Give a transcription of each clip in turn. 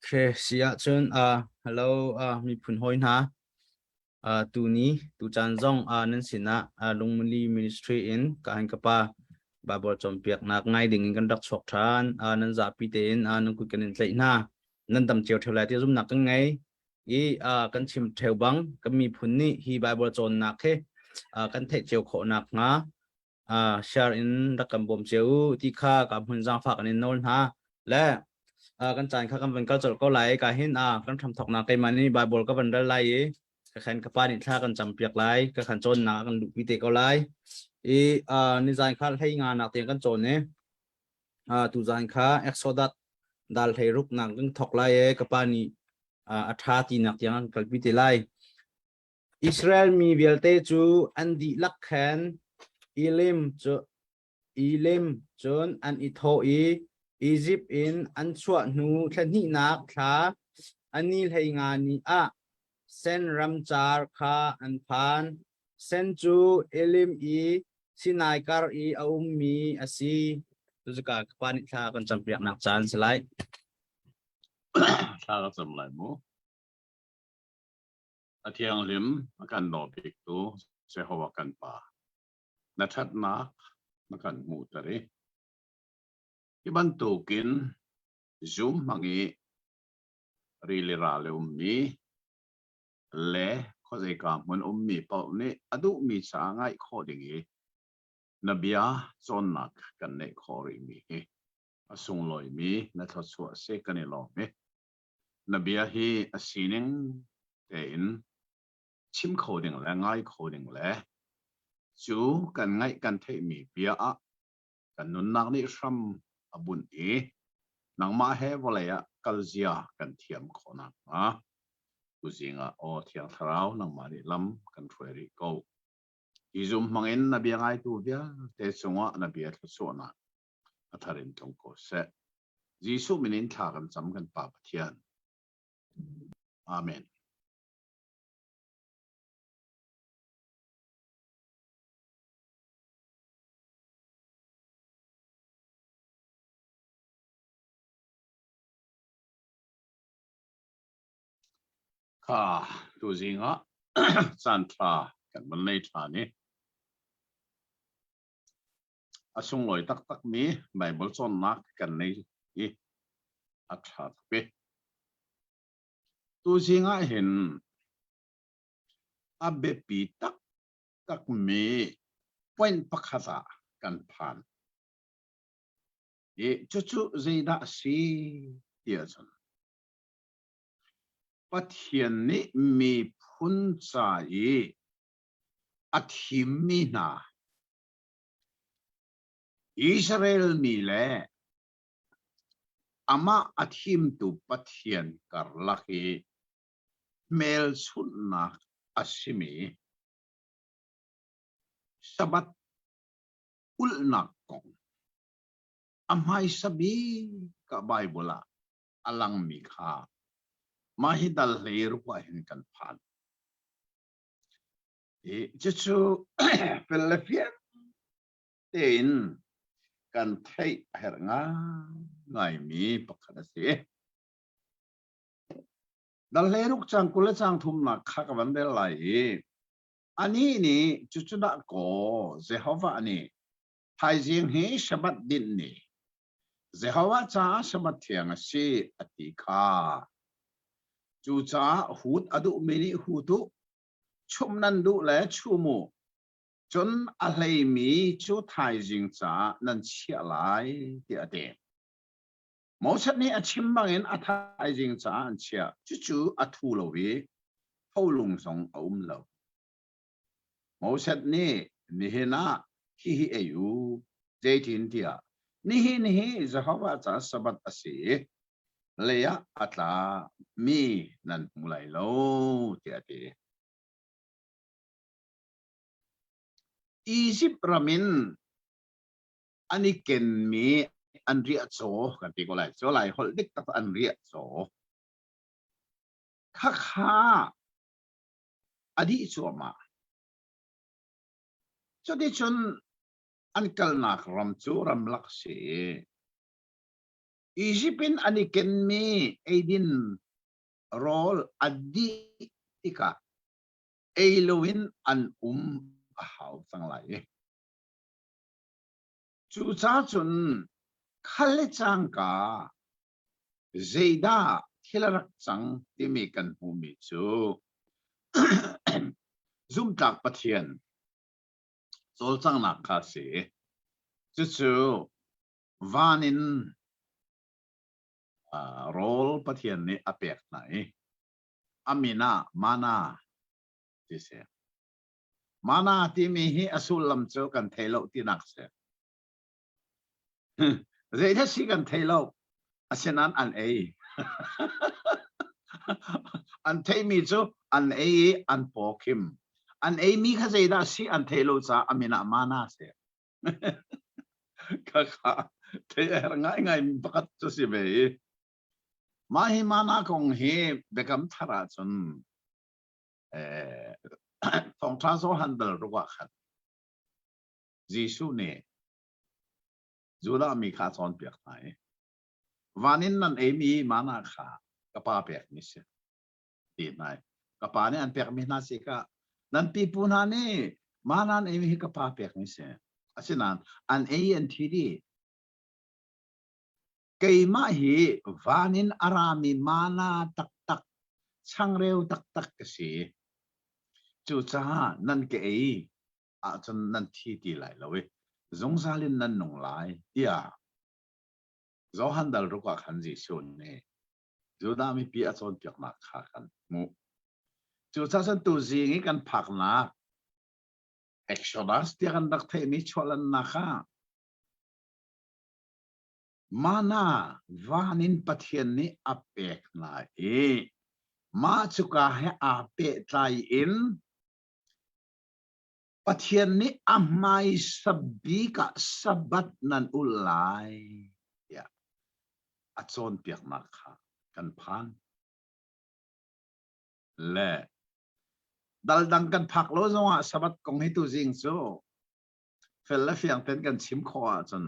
Sia chun hello mi phun hoi na tu ni tu chan zong nan sina lungmuli ministry in ka han kapa babor chompiak nak ngai ding kan dak chok than nan za pi te in nan ku kan tlei na nan dam cheu thela ti zum nak kan ngai i kan chim theu bang kan mi phun ni hi babor chon nak he kan the cheu kho nak nga share in dak kan bom cheu ti kha ka hun za fa kan nol ha laกันจานข้ากันเป็นก็จดก็ไหลการหินกันทำถกนาไกมันนี่บาบอลก็เป็นได้ไหลก็ขันกับป้านี่ถ้ากันจำเปียกไหลก็ขันโจนนากันดูพิเตก็ไหลนี่จานข้าให้งานนักเตียงกันโจนเนี่ยตูจานข้าเอ็กโซดัสดัลเทรุกนักกันถกไหลกับป้านี่อัฐาตีนักเตียงกันกับพิเตไหลอิสราเอลมีเวลเตจูอันดีลักแคนอิเลมจนอันอิโทอีอียิปต์อินอันชั่วนูทันนี่นักขาอันนี้ให้งานนี้เส้นรำจาร์ขาอันพานเส้นจูเอลิมอีสินายการอีอาอุมมีอาซีตุจกากปานิชากันจำเปียกนักจานสไลด์ถ้าเราจำไรมูอาเทียงลิมกันโนบิกตูเสหวกันป่านัชัดนักกันมูตรีที่บรรทุกินซุ่มมังอีรีเลราเลอุมมีเล่ข้อใจกรรมมันอุมมีเป่าเนี่ยอดุมีสาง่ายข้อดิ่งนบีอาจนนักกันในข้อริมีอสุงลอยมีนัทสวะเสกันในลอมนบีอาฮีอสีนึงเต็นชิมข้อดิ่งและง่ายข้อดิ่งและจูกันง่ายกันเทมีเบียกันนุนนักนิชัมอบุญนังมาเฮวเลยกัลเซียกันเทียมขอนักกุจิงโอเทียงทราวนังมาดิลำกันช่วยริโกอีจุมมังเอ็นนบีไงตัวเดียเตสงวะนบีทุสวนักอัทารินตงโกเซจิสุมินินทากันจำกันป่าปะเทียนอาเมนข้าตัวจริงจันทรากันบรรเลทานี่อาสงลอยตักมีไบเบิลซอนนักกันในอัฐาเปตัวจริงเห็นอาเบปีตักมีเป็นปักขะกันผ่านจู่ๆใจด่าสีเดียจันปัทยันนี้มีพุนใจอัธิมีนาอิสราเอลมีเล่อามาอัธิมตุปัทยันการลักเมลสุนักอาชิมีสบัดอุลนักกงอามาอิสบีกับไบเบิลอลังมีค่ามาฮิดัลเลรุกว่าเห็นกันผ่านจู่ๆฟิลิปปินส์เต็นกันไทยเฮร์งาไงมีปักขัดเสียดัลเลรุกจังกุลจังทุ่มนักขักวันเดลัยอันนี้นี่จู่ๆนักก็เจ้าว่านี่ไทยจิงเฮชบัดดินนี่เจ้าว่าจ้าชบัดเทียงสีอติคาจูจ้าหูดอดุมินิหูดุชุมนันดุและชูมูจนอะไรมีจูไทยจิงจ้านั่นเชี่ยไหลเดียเดมอชัดนี้ชิมบางเงินไทยจิงจ้าอันเชี่ยจู่ๆทูโลวีเขาลงส่งอุ้มเรามอชัดนี้นี่เห็นนะฮิเอยูเจตินเดียนี่จะเขาว่าจ้าสบัดอาศัยเลยอัตลามีนั่นมุไลโลเดียดีอียิปต์รามินอันนี้เก่งมีอันเรียโซกันที่ก็ไลโซไลฮอลดิกตักอันเรียโซข้าอดีตชัวมาจนที่จนอันกัลนักรำจูรำลักเส isipin aniken mi aidin role adi ika eiloin an hau sang lai chu cha chun khale chang ka zeida thilarak chang ti mi kan hu mi chu zum tak pathian zol chang nak kha se chu chu vanin role pathian ni apek nai amina mana ti se mana ti mi hi asul lam chu kan thelo ti nak se zeida si kan thelo asenan an ei an thei mi chu an ei an pokim an ei mi kha zeida si an thelo cha amina mana se ka kha thei ngai ngai pakat chu si ve ma hi mana kong hi bekam thara chun thong tha so handle ro wa khat jisu ne juda mi kha chon pek nai vanin nan ei mi mana kha ka pa pek ni se ti nai ka pa ne an pek mi na se ka nan pi pu na ne manan ei mi ka pa pek ni se asinan an ei an thi di keima hi vanin arami mana tak tak changreu tak tak ka si chu cha nan ke ei a chun nan thi ti lai lowe zong salin nan nong lai tia zo handal ro ka khan ji shon ne zo da mi pi a chon pyak na kha kan mu chu cha san tu ji ngi kan phak na exodus tia kan dak the mi cholan na kha mana vanin pathian ni apek na ma chuka he ape tlai in pathian ni amai sabbi ka sabat nan ulai ya achon piak na kha kan phan le dal dang kan phak lo zonga sabat kong hi tu jing so fel la fiang ten kan chim kho a chon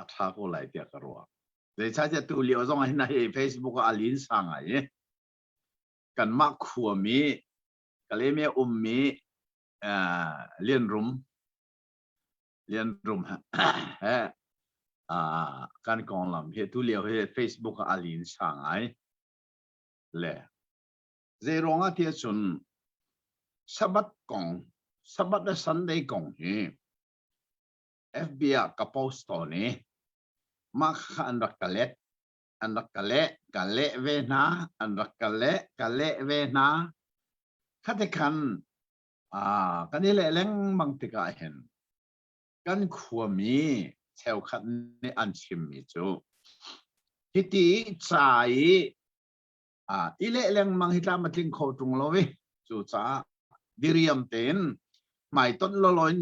a tha ko lai tia ka ro de cha ja tu li o zonga hi na hi facebook a lin sang ai kan ma khuwa mi kale me mi liên rum ha kan kon lam he tu liao he facebook a alin sang ai le ze ronga tia chun sabat da sunday kong hi fbia ka post ni ma khan rak kalet an rak kale ve na an rak kale ve na khate khan kan ni le leng mang tika hen kan khuwa mi cheu khat ni an chim mi chu hiti chai ile leng mang hitla matling kho tung lo we chu cha diriam ten mai ton lo loin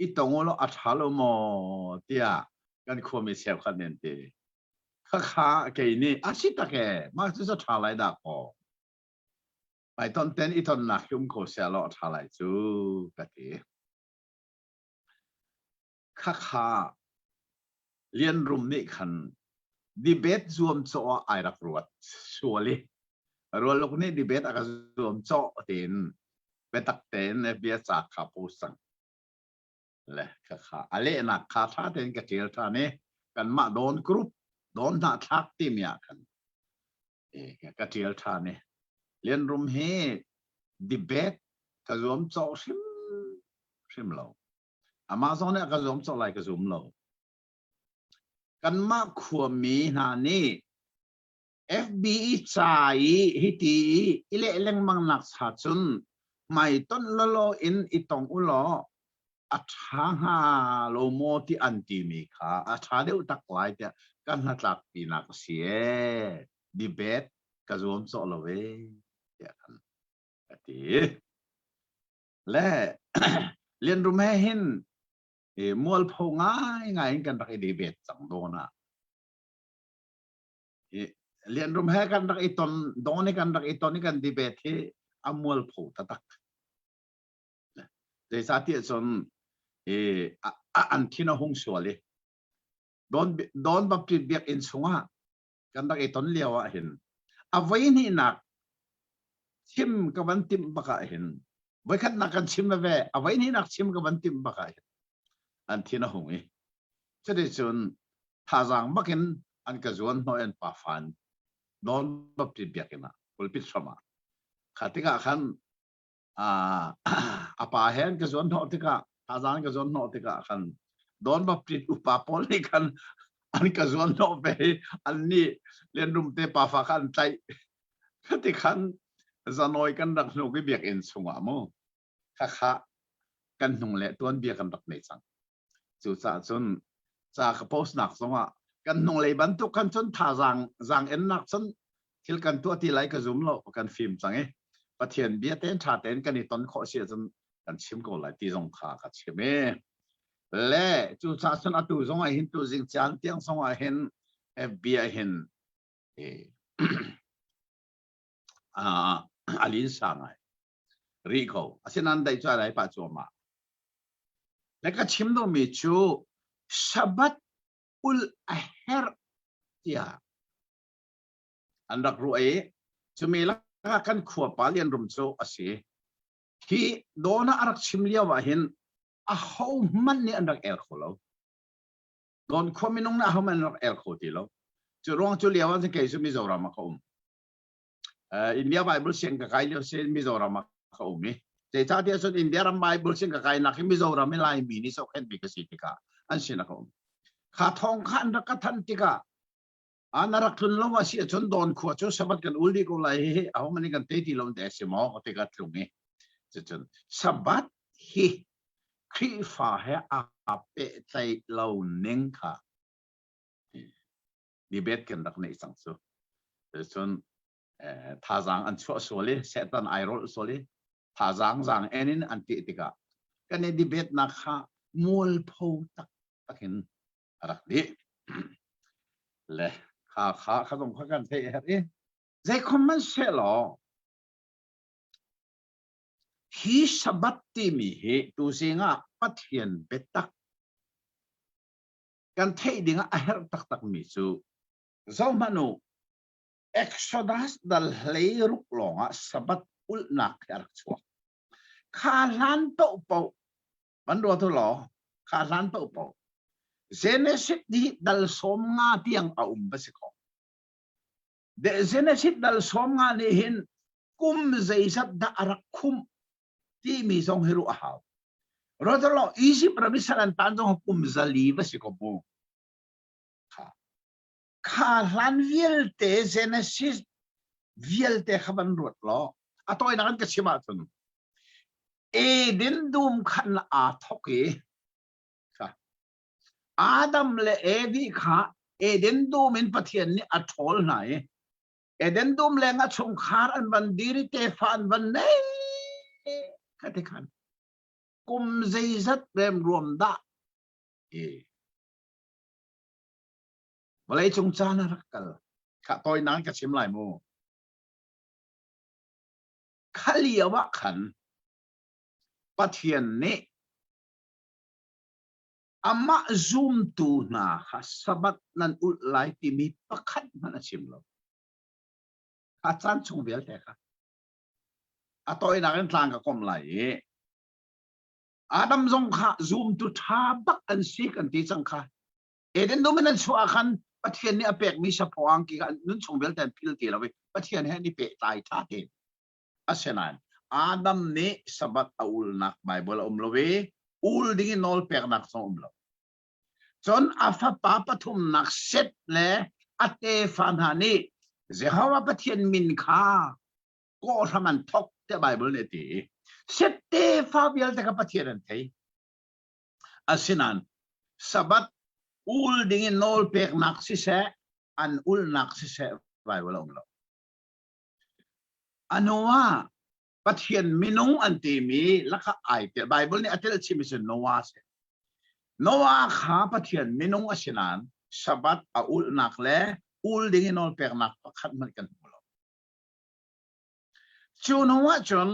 I tong lo athalo mo tia kan khuwa mi cheu khat nen te kha ke ni asita ke ma chu sa tha lai da koไปต้นเต้นอีตอนนักยุ่งโคเสียหลอดอะไรจูกะทิข้าเรียนรุมนี่ขันดีเบตรวมโซ่ไอรักรวดชัวร์รัวลูกนี่ดีเบตอากาศรวมโซ่เต็นไปตักเต็นเบียจากขับปูสังเลยข้าอะไรนักข้าท่าเต็นกะเจียท่านี้กันมาโดนกรุ๊ปโดนหน้าทักที่เมียกันกะเจียท่านี้เรียนรุมเฮดีเบตกระซวมโซ่ชิมเราอามาซอนเนี่ยกระซวมโซ่ไรกระซวมเรากันมาขวมีนานี่ FBI จ่ายฮิตีอิเลเลงมังนักษาจุนไม่ต้นละโลอินอิตองอุลออัฐาฮาโลโมที่อันตีมีค่ะอัฐาเดียวตักไว้แต่กันหัดหลักปีนักเสียดีเบตกระซวมโซ่เราเว้ยกันตีและเรียนรู้แม่เห็นมัวพงง่ายกันรักดีเบตสังโดนะเรียนรู้แม่กันรักอีตอนโดนกันรักอีตอนนี้กันดีเบตที่อมัวผูตะตักแต่สาธิตส่วนอันที่น่าหงสวยเลย don ba prit biak in sunga kan dak iton liawa hin avai ni nak chim ka ban tim baka hin vai khat nak kan chim ve avai ni nak chim ka ban tim baka hin an thina hungi chade chun thazang bakin an ka zuan no en pa fan don ba prit biak ina pulpit sama khatika khan apa hen ka zuan no tika thazang ka zuan no tika khan don ba prit upa pol ni kan an ka zuan no ve an ni len rum te pa fa khan tai khati khan zanoi kan dak no ki biak in sunga mo kha kan nung le tuan biak kan dak nei chang chu cha chun cha ka post nak songa kan nung le ban tu kan chun tha zang en nak chun thil kan tu ti lai ka zoom lo kan film chang e pathian bia ten tha ten kan ni ton kho sia chun kan chim ko lai ti jong kha ka chime le chu cha chun atu zong a hin tu jing chan tiang song a hin bia hin alin sangai rico asinan dai cha lai pa choma le ka chim do mi chu sabat ul aher ya andak ru e chumi la kan khua pa lian rum chu asi hi dona arak chim lia wa hin a ho man ni andak el kholo don khominong na ho man andak el khoti lo chu rong chu lia wa se ke chu mi zora ma khom India Bible sing ka kai le se mi zora ma khom ni te cha dia so India ram Bible sing ka kai na ki mi zora mi lai mi ni so khen bi ka si tika an sin na khom kha thong khan da ka than tika anarak tun lo wa si chon don khu chu sabat kan uldi ko lai he a ho mani kan te ti lo de se mo ko te ka tlung ni chon sabat hi khi fa he a pe tai lo ning kha ni bet kan dak nei sang so chon tha zang an chu so le setan ai rol so le tha zang enin an ti tika kan ni di bet na kha mol pho tak takin arak di le kha dong kha kan the he zai common se lo hi sabat ti mi he tu singa pathian betak kan thei dinga a her tak mi chu zo manu exodus dal hlei ruk longa sabat ul nak ar chwa kha lan to po ban ro to lo kha lan to po Genesis di dal som nga tiang a basiko de Genesis dal som nga ni hin kum zaisat da arak kum ti mi song hiru ahaw rodolo easy prabisalan tanjong kum zali basiko bo kha lan vielte Genesis vielte khaban rot lo atoy na kan ka chima chun e din dum khan a thoki Adam le Evi kha eden dum in pathian ni athol nai eden dum le nga chung khar an bandiri te fan ban nei khate khan kum zeizat rem rom da balai chung chana rakal kha toy nang ka chim lai mo khaliawa khan pathian ni Ama zoom tu na sabat nan ulai ti mi pakhat man achim lo ka chan chung bel te kha atoi na kan tlang ka kom lai Adam zong kha zoom tu tha bak an si kan ti chang kha eden do man chua khan pathian ni apek mi sa pawang ki nun chung bel tan pil ti lawi pathian he ni pe tai tha te asenan Adam ni sabat aul nak Bible lowe ul ding nol pek nak song lo John afa papa thum nak set le ate fanhani Jehovah pathian min kha ko thaman thok te Bible ne ti set te fa bial te ka pathian an thei asinan sabat ul ding nol pek nak si se an ul nak si se Bible lo anowa pathian minung anti mi laka ai te Bible ni atel chimisen Noah se Noah kha pathian minung asinan sabat a ul nak le ul ding nol pek nak pakhat man kan lo chu Noah chon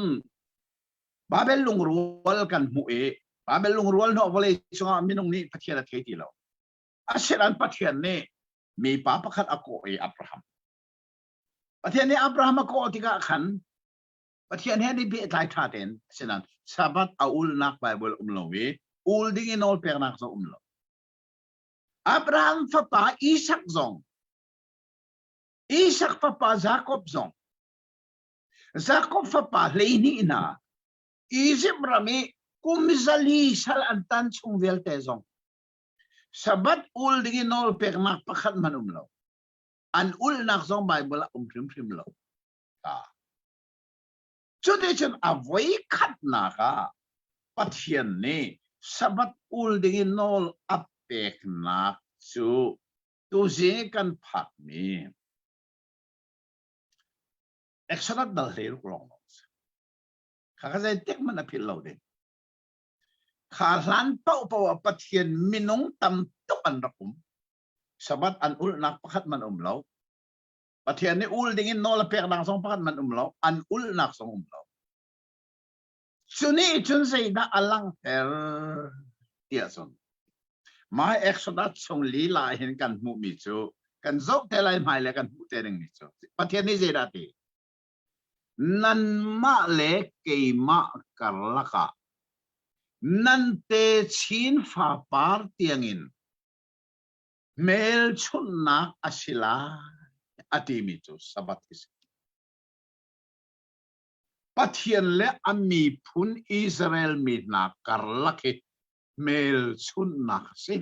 Babel lung rual kan mu e Babel lung rual no vole chunga minung ni pathian a thei ti lo อาเชรันปะเทียนนี่มีป้าประคัดอโกเออับราฮัมปะเทียนนี่อับราฮัมอโกติกะขันปะเทียนเฮนี่เบียทายท่าเด่นเช่นนั้นสาบัดอาอุลนักไบเบิลลเวอุลดิ้งนอลเปียนักซงลอับราฮัมฟ้าป้าอิสักซงอิสักฟ้าป้าจาคอบซงจาคอบฟ้าป้าเลนี่นะอียิปต์รามีกุมซาลีสัลอันตันชงเวลเตซงsabat ul dingi nol pek nak pakat manum lo an ul nak zong bible prim prim lo ta chude chen avoi khat na ka pathian ni sabat ul dingi nol apek nak chu tu je kan phat mi exodus dal he rong kha ka zai tek man apil lo deขาลันเป้าเป้าปะเทียนมินงตำตุกันรักผมสบัดอันอุลนักประคัดมันเราปะเทียนนี่อุลดิ้งนอลเปียกนางสองประคัดมันเราอันอุลนักสองเราชุนี่ชุนใส่ด่าอลังเฮลเดียสนมาเอ็กซ์ดัดส่งลีลาเห็นกันมุมิจูกันจบเทลายไม่เลยกันมุเตริงมิจูปะเทียนนี่เจดาตีนันมาเล็กเกยมากัลลักะนันเตชินฟ้าปาร์ตียงินเมลชุนนักอาศิลาอติมิจุสบัติสปัทยันเลอามีพุนอิสราเอลมีนักการลักเมลชุนนักสิ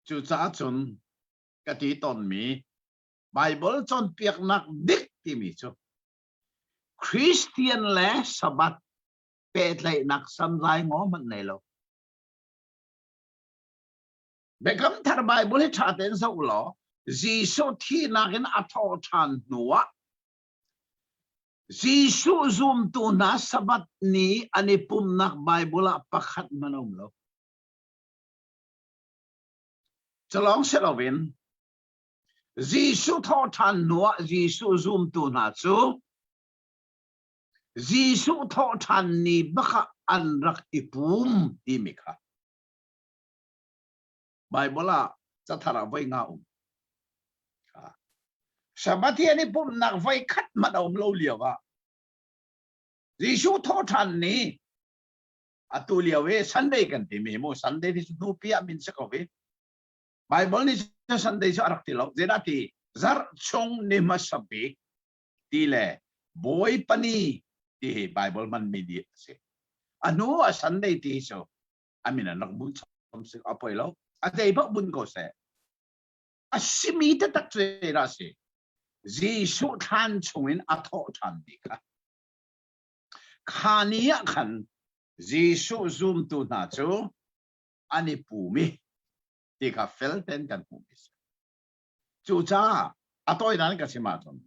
จุจ้าจุนกติตอนมีไบเบิลจนเปียกนักดิกติมิจุคริสเตียนและสบัดเป็ดเลยนักสัมไรงอมันในเราเบคำทาร์ไบเบิลให้ชาเตนสักหล่อจีสุที่นักอัฐชันนัวจีสุซุมตัวนักสบัดนี้อันนี้ปุ่มนักไบเบิลประคัดมันเราจะลองเสลวินจีสุทอชันนัวจีสุซุมตัวนักจูจีสุทอทันนี่บักอันรักอิปุ่มดีมิค่ะไบเบิลจะทาราไว้งาสบัติอันนี้ปุ่มนักไว้คัดมาเอาเราเลียวจีสุทอทันนี่อัตุเลียวเวสันเดย์กันที่มีโมสันเดย์ที่สุดนูพิอามินสักเวไบเบิลนี่จะสันเดย์จะรักที่เราเจนาที่ซาร์ชงนิมัสบิที่เล่บอยปนีที่ไบเบิลมันมีดีสิอันนู้นสันเดย์ที่สุดอามินะนักบุญสมศึกอภัยแล้วอาจจะพวกบุญก็เสียอาสิมีแต่ตักเจราสิจีสุทันชงอินอัฐทันดีค่ะขานี้ขันจีสุซุมตัวน่าจูอันนี้ปูมิที่กับเฟลเทนกันปูมิจูจ้าอัตโอยนั้นก็สิมาจน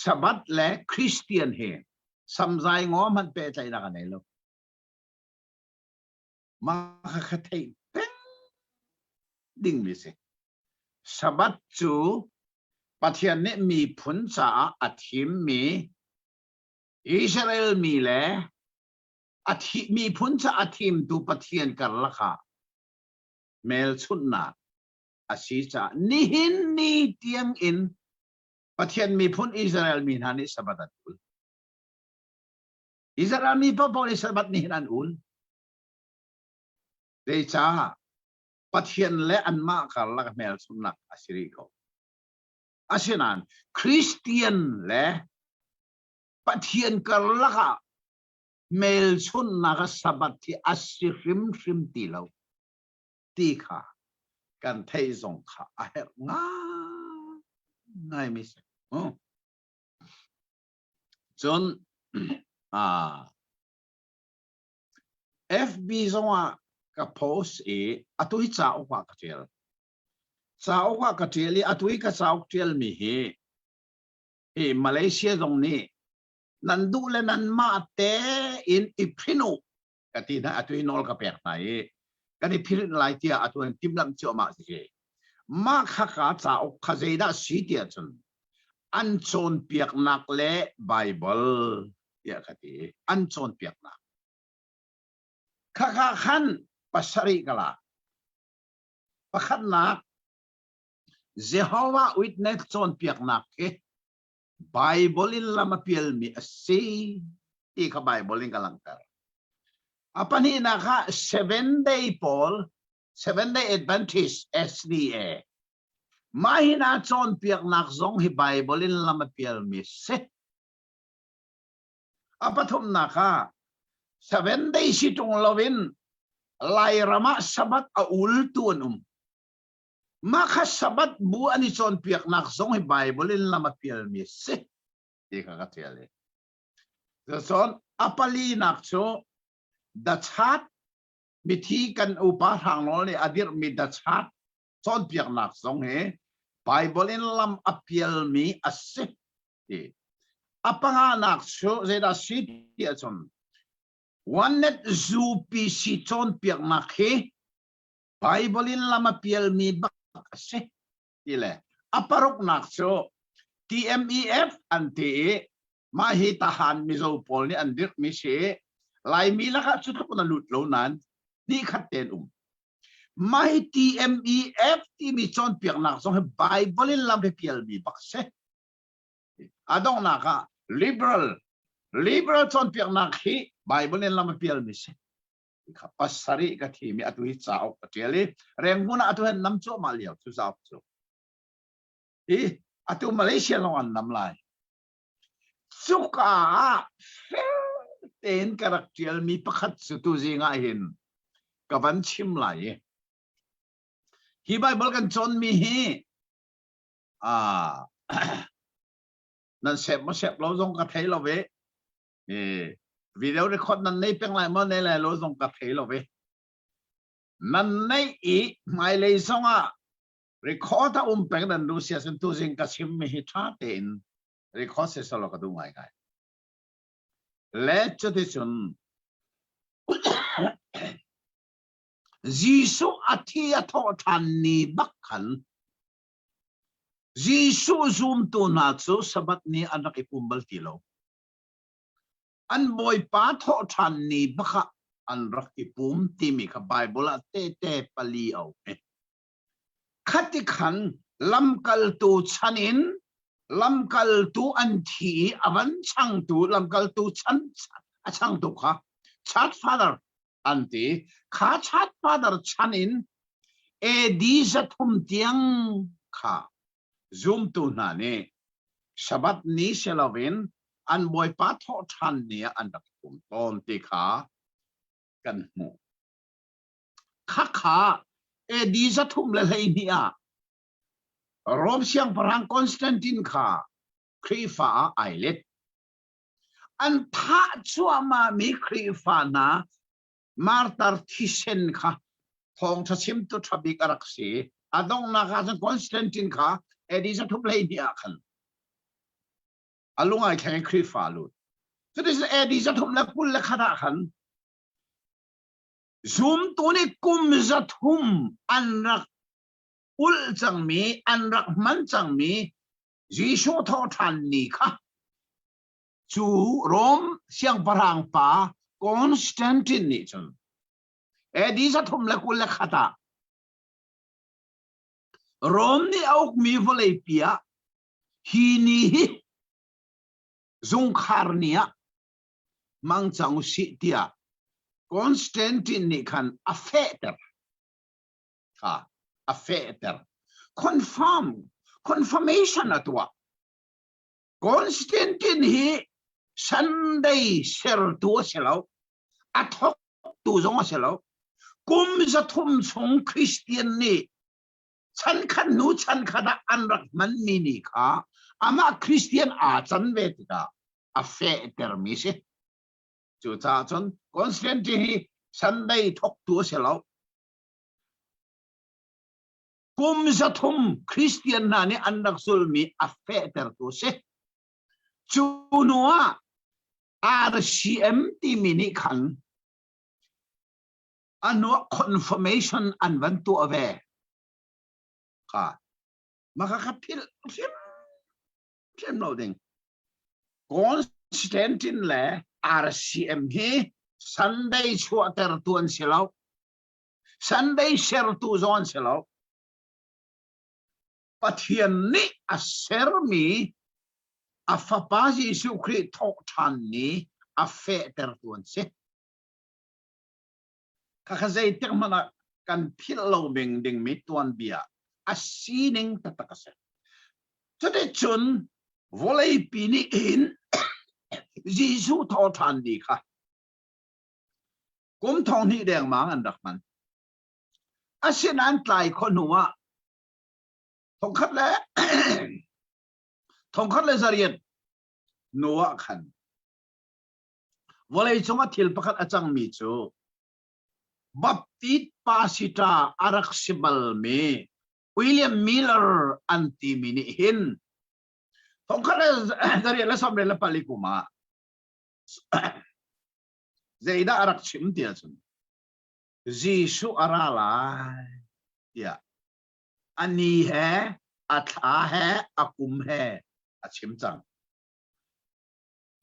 สบัดและคริสเตียนเฮสัมใจงอมันเป็นใจนักไหนลูกมาขัดให้เป็นดิ่งมิสิสบัดจูปะเทียนนี้มีผลจ่าอาทิมมีอิสราเอลมีแหละอาทิมีผลจ่าอาทิมดูปะเทียนกันละค่ะเมลชุนนาอาศิจ่านี่หินนี่เตียงอินปะเทียนมีผลอิสราเอลมีนานิสบัดอุลอิสราเอลมีพระพรสบัดนี่นันอุลเดชาปะเทียนและอันมากกันละเมลชุนนักอาศิริโกอาเช่นนั้นคริสเตียนและปะเทียนกันละค่ะเมลชุนนักสบัดที่อาศิริมตีเราตีค่ะกันเทยงค่ะอาเหรง่ายมิสจนFB ส่งกับโพสต์อัตุยจ้าอุปการะจ้าอุปการะอัตุยกับจ้าอุปการะมีมาเลเซียตรงนี้นันดูแลนันมาเตอินอิพินุกตินะอัตุยนอลกับเปียกไหนกันที่พิจารณาที่อัตุยทิมลำเชื่อมาสิมาข้าข้าจ้าอุปการะได้สีเดียจนอันโจนเปียกนักเล่ไบเบิลเดียกติอันโจนเปียกนักข้าขัน pasari kala pakhat nak Jehovah Witness chon piak nak ke Bible in lama piel mi asi i ka Bible in kalangkar apan hi naka 7-day Paul 7-day Adventist SDA mahina chon piak nak zong hi Bible in lama piel mi se apathum naka 7-day situng lovin lai rama sabat a ul tuan maka sabat bu ani chon piak nak zong hi Bible in lama piel mi se i ka katele son apali nak cho da chat mi thi kan upa thang nol ni adir mi da chat chon piak nak zong he Bible in lam apiel mi ase apanga nak cho zeda sit ti chon one net zu pi si chon piak nak he Bible in lam apiel mi bak ase ile aparok nak cho TMEF ante mahi tahan mi zo pol ni andir mi se lai mi la ka chu na lut lo nan ni khaten mai TMEF ti mi chon piak nak song Bible in lam piel mi bakse adong na ka liberal chon piak nak hi Bible in lam piel mi se ka pasari ka thi mi atu hi chao pateli reng muna atu hen nam cho ma liao chu zap chu atu Malaysia long an nam lai suka ten karakter mi pakhat su tu zinga hin kavan chim lai hi Bible kan chon mi hi nan sep lo zong ka thei lo ve video record nan nei peng lai mo nei lai lo zong ka thei lo ve nan nei i mai lei songa record ta peng dan du sia sen tu zing ka chim mi hi tha ten record se solo ka du ngai kai let cho te chun Jisu athia tho than ni bakhan Jisu zoom to na chu sabat ni anak ipumbal tilo an boy pa tho than ni bakha an rak ipum ti mi ka Bible te pali au khati khan lamkal tu chanin lamkal tu an thi avan chang tu lamkal tu chan achang tu kha chat father anti kha chat father chanin e di zathum tiang kha zoom tu na ne sabat ni selovin an boy pa tho than ni an dak tum ton ti kha kan mu kha e di zathum le lei ni a rom siang parang Constantine kha krifa ailet an tha chuama mi krifa na martar thisen kha thong thachim tu thabik araksi adong na ka Constantine kha edisa thup lei dia khan alungai khang krifa lu so this edisa thup la pul la khada khan zoom tu ni kum zathum anrak ul chang mi anrak man chang mi Jisu tho than ni kha chu rom siang parang pa Constantine ni chun edisa thum la kul la khata rom ni auk mi volei pia hi ni zung kharnia mang chang si tia Constantine ni khan affected ha affected confirmation atwa Constantine hi Sunday ser tu selo athok tu zong selo kum zathum chong Christian ni chan khan nu chan khada anrak man mi ni kha ama Christian a chan ve ta affected mi se chu cha chon Constantine hi Sunday thok tu selo kum zathum Christian na ni anrak sul mi affected tu se chu nuwa RCM ti mini khan ano confirmation an van tu ave kha makakapil sim loading Constantine le RCM hi Sunday chuater tuan silaw Sunday share tu zon selo pathian ni a ser mi a fapa Jesu Christ thok than ni a fe ter tuan se kakazai tek mana kan phil lo beng ding mi tuan bia a sining tatakase chode chun volei pini in Jesu thok than ni kha kum thong ni deng mang an dak man asin an tlai khonua thong khat le thong khat le zarian nuwa khan volei chunga thil pakhat achang mi chu baptit pasita araksibal me William Miller anti mini hin thong khat le zarian la som le palikuma zeida araksim tia chun Jesu arala ya ani hai atha hai akum hai achim chang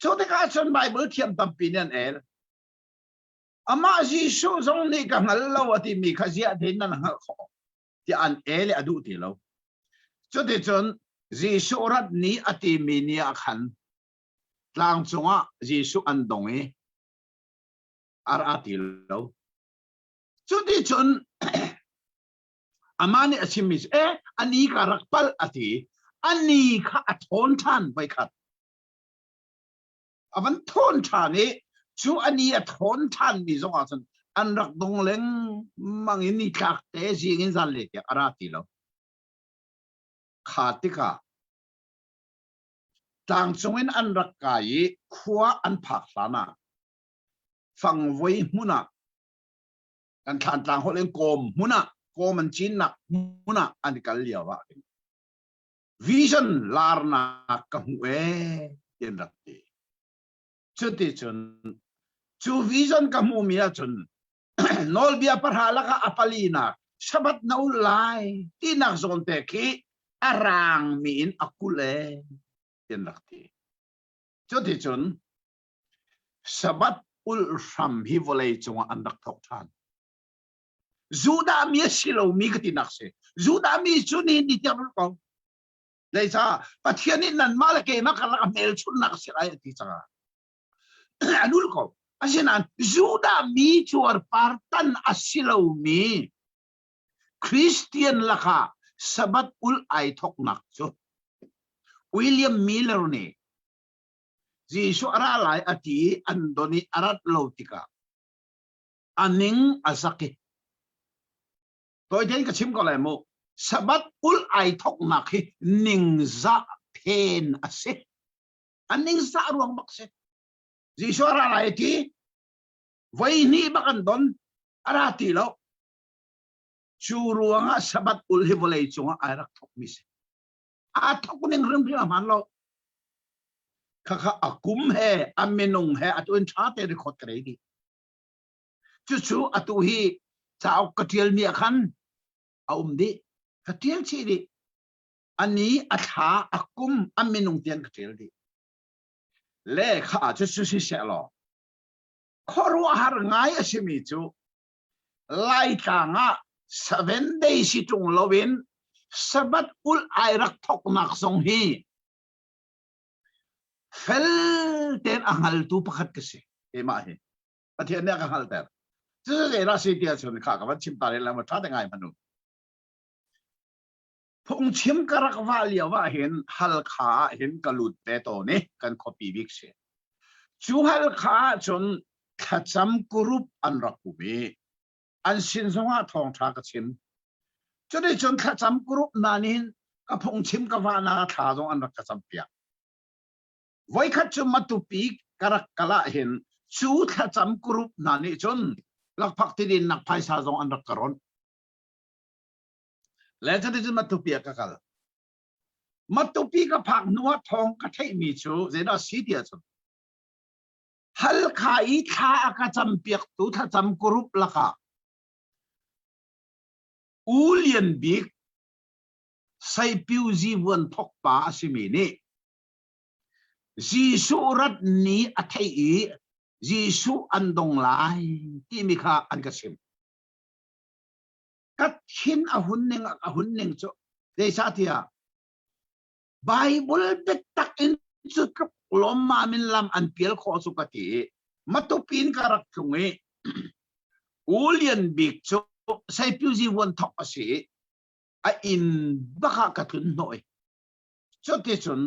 chote ka chon Bible thiam tam pinian el ama Jesu zong ni ka ngal lo ati mi khazia din na ngal kho ti an ele adu ti lo chote chon Jesu rat ni ati mi ni akhan tlang chunga Jesu an dong e ar ati lo chote chon amani asimis ani ka rakpal ati ani kha athon than bai khat avan thon than e chu ani athon than mi zong a chan an rak dong leng mangin ni thak te jingin zal le ya arati lo khatika tang chungin an rak kai khua an phak hlana phang voi muna kan than tang holen kom muna ko man chin nak muna an kal liawa vision larna ka hue yen rakti chuti chun chu vision ka mu mia chun nol bia parhala ka apalina sabat na ulai tinak zon te ki arang min akule yen rakti chuti chun sabat ul ram hi volei chunga andak thok than Juda mi silo mi katinak se Juda mi chuni ni tiam ko leisa pathian nan malake makala mel chunak se ai ti changa anul ko asinan Juda mi chuar partan asilo mi Christian laka sabat ul ai thok nak chu William Miller ni Jesu aralai ati andoni arat lautika aning asake tôi thấy cái chim có lại một sabat ul ai thok nak hi ning za pen ase an ning za ruang bak se Jesu ara lai ti vai ni bakan don ara ti lo chu ruanga sabat ul hi volei chunga ai rak thok mi se a thok ning rim ri man lo kha akum he amenung he atun cha te record kre di chu atu hi chao katiel mi khan di katiel chi di ani atha akum aminung tian katiel di le kha chu si se lo khoru har ngai asimi chu lai ka nga 7 days si tung lovin sabat ul ai rak thok nak song hi fel ten angal tu pakhat kasi e ma he pathian ne ka hal ter chu le ra si tia chun kha ka wat chim ta le la ma tha ngai manu phong chim karak wa liawa hin hal kha hin kalut te to ne kan copy big se chu hal kha chun khacham kurup an rakubi an sin zonga thong tha ka chim chode chun khacham kurup nanin ka phong chim ka wa na tha jong an rak ka cham pia voi khat chu matupi karak kala hin chu khacham kurup nani chun lak phak ti din nak phai sa jong an rak karon le chade chun matupi ka kal matupi ka phak nuwa thong ka thei mi chu zena si dia chu hal khai tha ka cham piak tu tha cham kurup laka ulian bik sai piu ji won thok pa asimi ni Jesu rat ni athei i Jesu andong lai ti mi kha an ka sim hin ahun ning cho de sa thia Bible bet tak in chu kap lom ma min lam an piel kho su ka ti matupin karak thungi ulian big cho sai piu ji won thok ase a in baka ka thun noi cho ti chun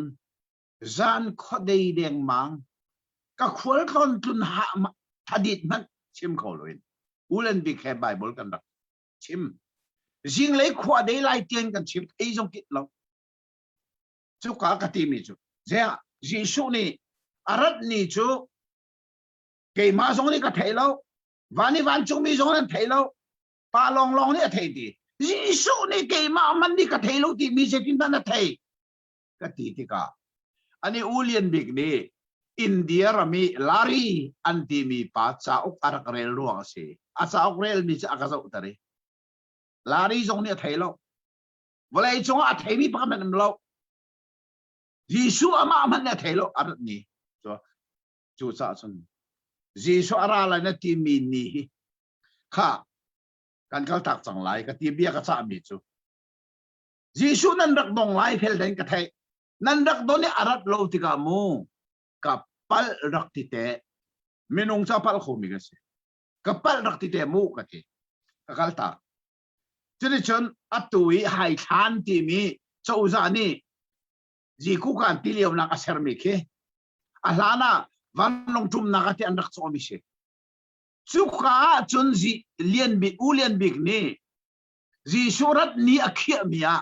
zan kho dei deng mang ka khwal thon tun ha thadit man chim kho loin ulian big he Bible kan dak chim jing lấy khwa dei lai tien kan chim ei jong kit lo chu ka ka ti mi chu ja Giêsu ni arat ni chu ke ma jong ni ka thei lo vani van chung mi jong nan thei lo pa long long ni thei ti Giêsu ni ke ma man ni ka thei lo ti mi se tin na thei ka ti ka ani ulian big ni India rami lari anti mi pa cha ok arak rel ruang se a cha ok rel mi cha ka zo tare lari jong ni thei lo volai chung a thei mi pa man lo Giêsu ama man na thei lo arat ni so chu cha chun Giêsu ara la na ti mi ni kha kan kal tak chang lai ka ti bia ka cha mi chu Giêsu nan rak dong lai phel den ka thei nan rak don ni arat lo ti ka mu ka pal rak ti te minung cha pal khu mi ka se ka pal rak ti te mu ka ti ka kal ta chini chun atui hai than ti mi chau za ni ji ku kan ti liam na ka ser mi ke alana van long tum na ka ti an rak cho mi se chu kha chun ji lian bi ulian big ni ji surat ni akhia mia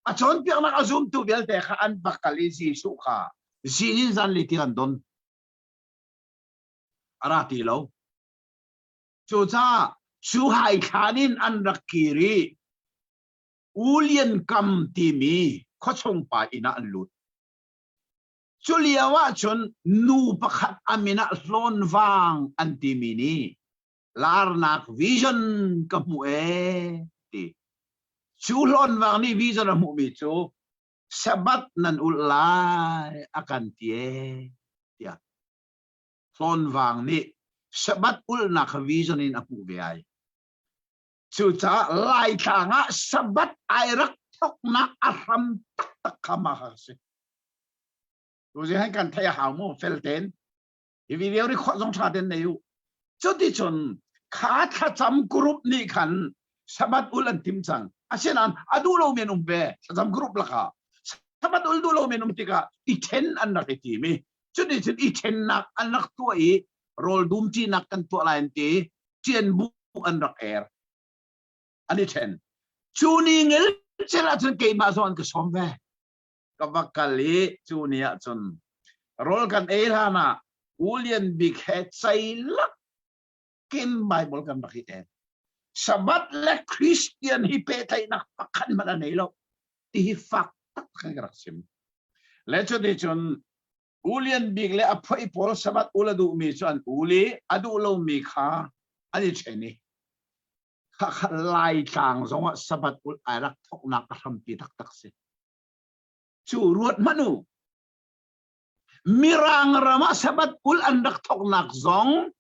a chon piak na azum tu bel te kha an bakali ji su kha zinin zan li ti an don ara ti lo chu cha chu hai khanin an rakiri ulian kam ti mi kho chong pa ina an lut chuliawa chun nu pakhat amina hlon wang an ti mi ni larnak vision ka mu e ti chu hlon wang ni vision mu mi chu sabat nan ulai akan tie ya hlon wang ni sabat ul na ka vision in apu ve ai chu cha lai thanga sabat ai rak thok na aram tak tak kama ha se tu ji han kan thaya ha mo fel ten i video ri kho jong cha den nei u chu ti chun kha tha cham group ni khan sabat ul an tim chang asenan adu lo men be cham group la kha sabat ul du lo men ti ka i ten an na ti mi chu ti chun i ten nak an nak tu i rol dum ti nak kan tu lain ti chen bu an rak er ani ten chu ni ngel chela chun ke ma zon ka som ve ka bakali chu nia chun rol kan e hana ulian big head sai lak kin Bible kan bakite sabat le Christian hi pe thai nak pakhan man nei lo ti hi fak tak kan raksim le chu di chun ulian big le aphoi pol sabat uladu mi chuan uli adu lo mi kha ani cheni kha lai tang zonga sabat ul airak thok nak ram pi tak tak se chu ruat manu mirang rama sabat ul andak thok nak zong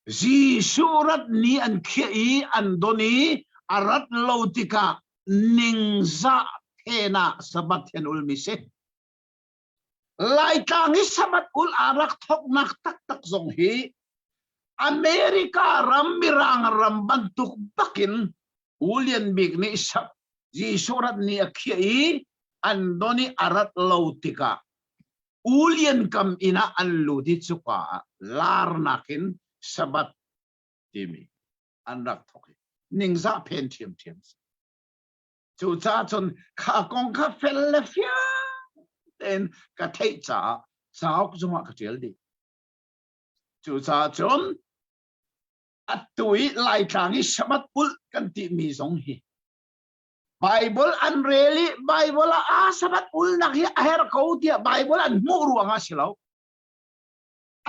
ji surat ni an khei an doni arat lautika ningza thena sabat hen ul mi se lai tang hi sabat ul arak thok nak tak tak zong hi Amerika ram mirang ram bantuk bakin ulian big ni sab ji surat ni akhia andoni arat lautika ulian kam ina an ludi chuka lar nakin sabat timi anrak thoki ningza pen thiam thiam chu cha chon kha kong kha fel le fia ten ka thei cha saok zuma ka tel di chu cha chon atui lai thangi sabat ul kan ti mi zong hi Bible an really Bible a sabat ul nak hi aher ko dia Bible an mu ruanga silaw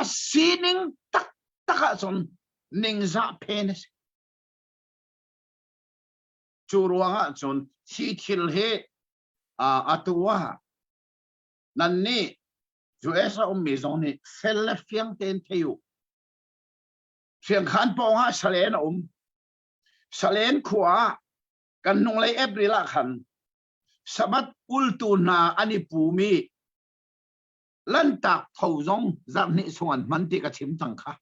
asining tak taka son ningza penes chu ruanga chon thi thil he atua nanni USA mi zong ni fel fiang ten theu fiang khan po ha salen salen khwa กันนงเลยApril ละคันsabat ultu na ani pumi lan tak thozong zarni suan manti ka chim tang kha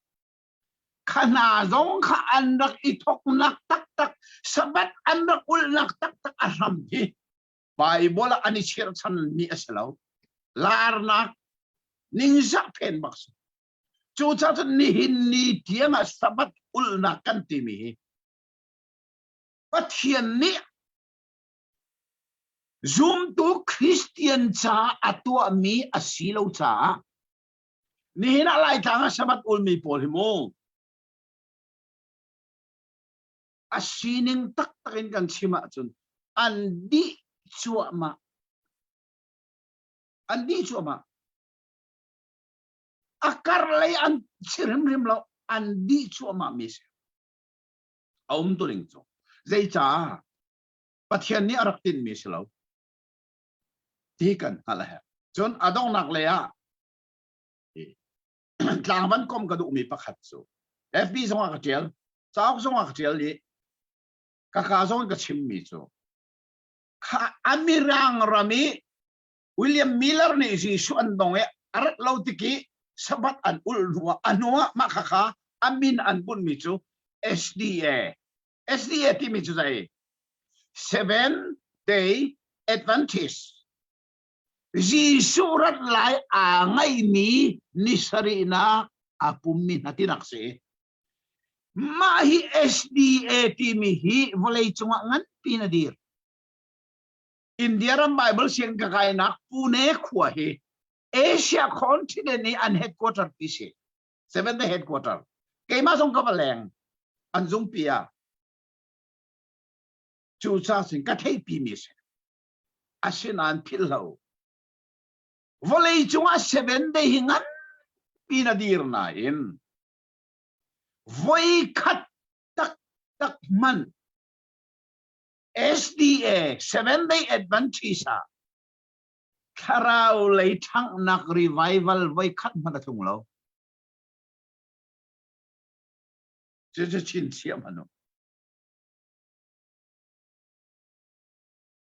khana zong kha anrak ithok nak tak tak sabat anrak ul nak tak tak aram hi Bible ani shir chan mi asalo lar nak ningsak pen baks chu cha ni hin ni tianga sabat ul nak kan ti mi pathian ni zoom to Christian cha atua mi asilo cha ni na lai tanga sabat ul mi pol mo asining tak takin kan sima chun andi chuama akar lay an sirim rim lo andi chuama mis aum to ling cho zai cha pathian ni araktin mis lo tikan ala ha chon adong nak le ya tlang ban kom ka du mi pakhat so fb song ka tel chao song ka tel ni ka song ka chim mi cho kha amirang rami William Miller ni si suan dong e arat lo tiki sabat an ul nuwa anua makaka amin an bun mi chu SDA ti mi chu sai 7-day Adventist ji surat lai angai mi nisari na apumi natinak se mahi SDA ti mi hi volay chunga ngan pinadir India ram Bible siang kakai nak Pune khua he Asia continent ni an headquarter pise 7th headquarter kay ma song kabaleng an zung pia chu cha sing ka thei pi mi se asinan phillo volei chunga 7 day hingan pinadir na in voi khat tak man SDA 7-day Adventist Karau lay thang nak revival voi khat man thung lo je chin siam ano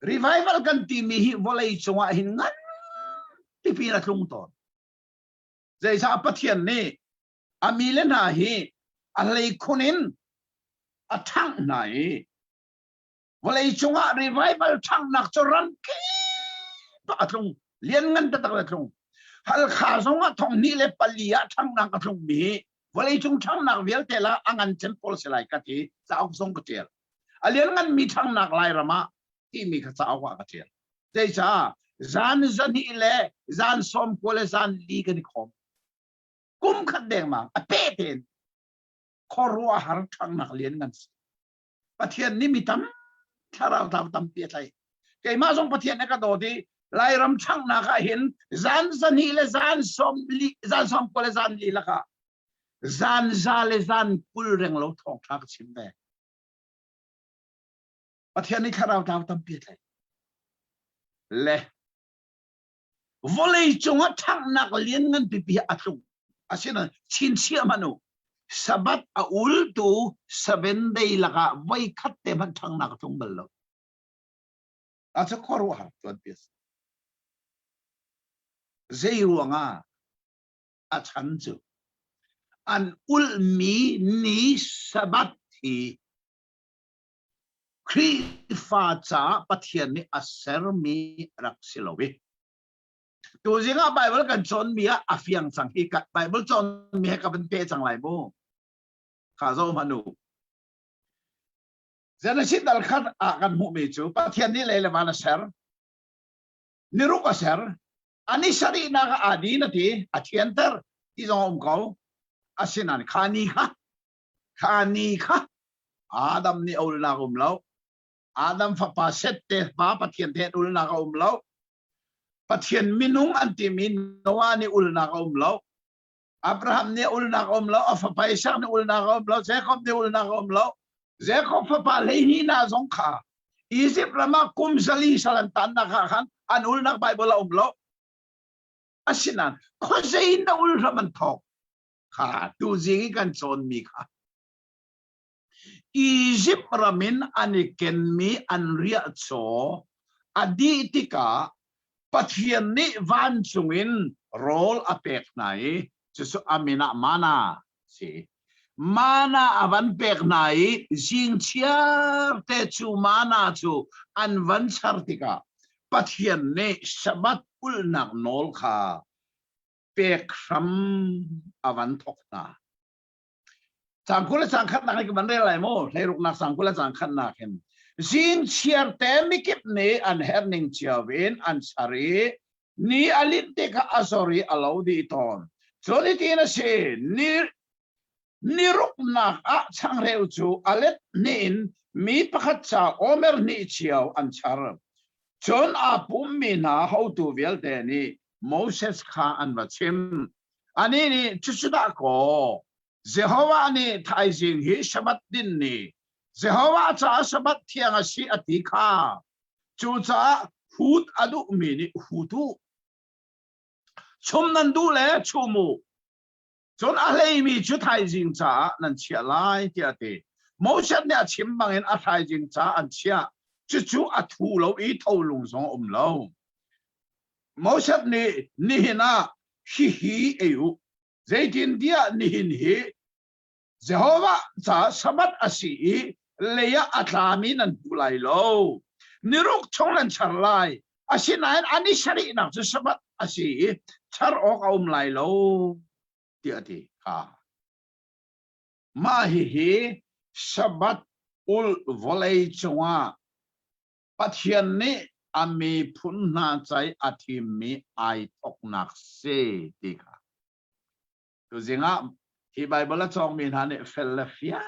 revival kan ti mi hi volei chunga hingan ti pi na thung ton zai sa pathian ni amile na hi alai khunin athang nai volei chunga revival thang nak choran ke to atlung lian ngan ta tak atlung hal kha zonga thong ni le palia thang nak atlung mi volei chung thang nak vel tela angan chen pol selai ka ti cha ok song ka tel alian ngan mi thang nak lai rama ti mi ka cha wa ka tel dei cha zan hi le zan som pole zan li ka ni khom kum khat deng ma a pe ten khorwa har thang nak lian ngan pathian ni mi tam tharau tam pi thai kei ma jong pathian na ka do di lai ram thang na ka hin zan hi le zan som pole zan li la ka zan za le zan pul reng lo thok thak chim be pathian ni tharau tam pi thai le volei chunga thang nak lian ngan pi atlung asina chin sia manu sabat a ul tu 7 day laka vai khatte ban thang nak thung ballo acha khoru har ton pis zeiruanga a chan chu an ul mi ni sabat hi khri fa cha pathian ni aser mi raksilowi tu jinga Bible kan chon mi a afiang sang hi ka Bible chon mi ka ban pe chang lai bo kha zo manu zana sit dal khat a kan mu mi chu pathian ni le mana ser niru ka ser ani sari na ka adi na ti athianter ti zong ko asinan khani kha adam ni ul na lo adam fa pa sette pa pathian the ul na ka lo pathian minung anti min noa ni ul na ka lo Abraham ni ul na ka lo of pa Isaac ni ul na ka lo Jacob ni ul na ka lo Jacob fa pa lehi na zong kha Egypt rama kum sali salantan na khan an ul na Bible lo asinan khosein na ul raman thok kha tu jingi kan chon mi kha Egypt ramin ani ken mi an ria cho adi tika pathian ni van chungin rol apek nai chu amina mana si mana avan pek nai jing chiar te chu mana chu an van char tika pathian ne sabat ul nak nol kha pek ram avan thok na sang kula sang khat nak ke ban re lai mo thai ruk nak sang kula sang khat nak hem jing chiar te mikip ne an herning chiawin an sari ni alit te ka asori alaudi ton choli tina se ni ruk nak a chang reu chu alet nin mi pakhat cha omer ni chiaw an char chon a pum mi na how to vel te ni Moses kha an bachim ani ni chuchuda ko Jehovah ni thai jing hi shabat din ni Jehovah cha shabat thiang a si ati kha chu cha hut adu mi ni hutu chum nan du le chumu chon a lei mi chu thai jing cha nan chia lai ti ati Moses ne chim bangin a thai jing cha an chia chu chu a thu lo I thau lung song lo Moses ni na hi eu zaitin dia ni hin hi Jehovah cha sabat asi leya atlami nan bulai lo niruk chong nan charlai asinain ani shari nak chu sabat asi char ok lai lo ti ati ha ma hi sabat ul volei chunga pathian ni ami phunna chai athimi ai thok nak se ti kha tu zinga hi bible chong min han Philadelphia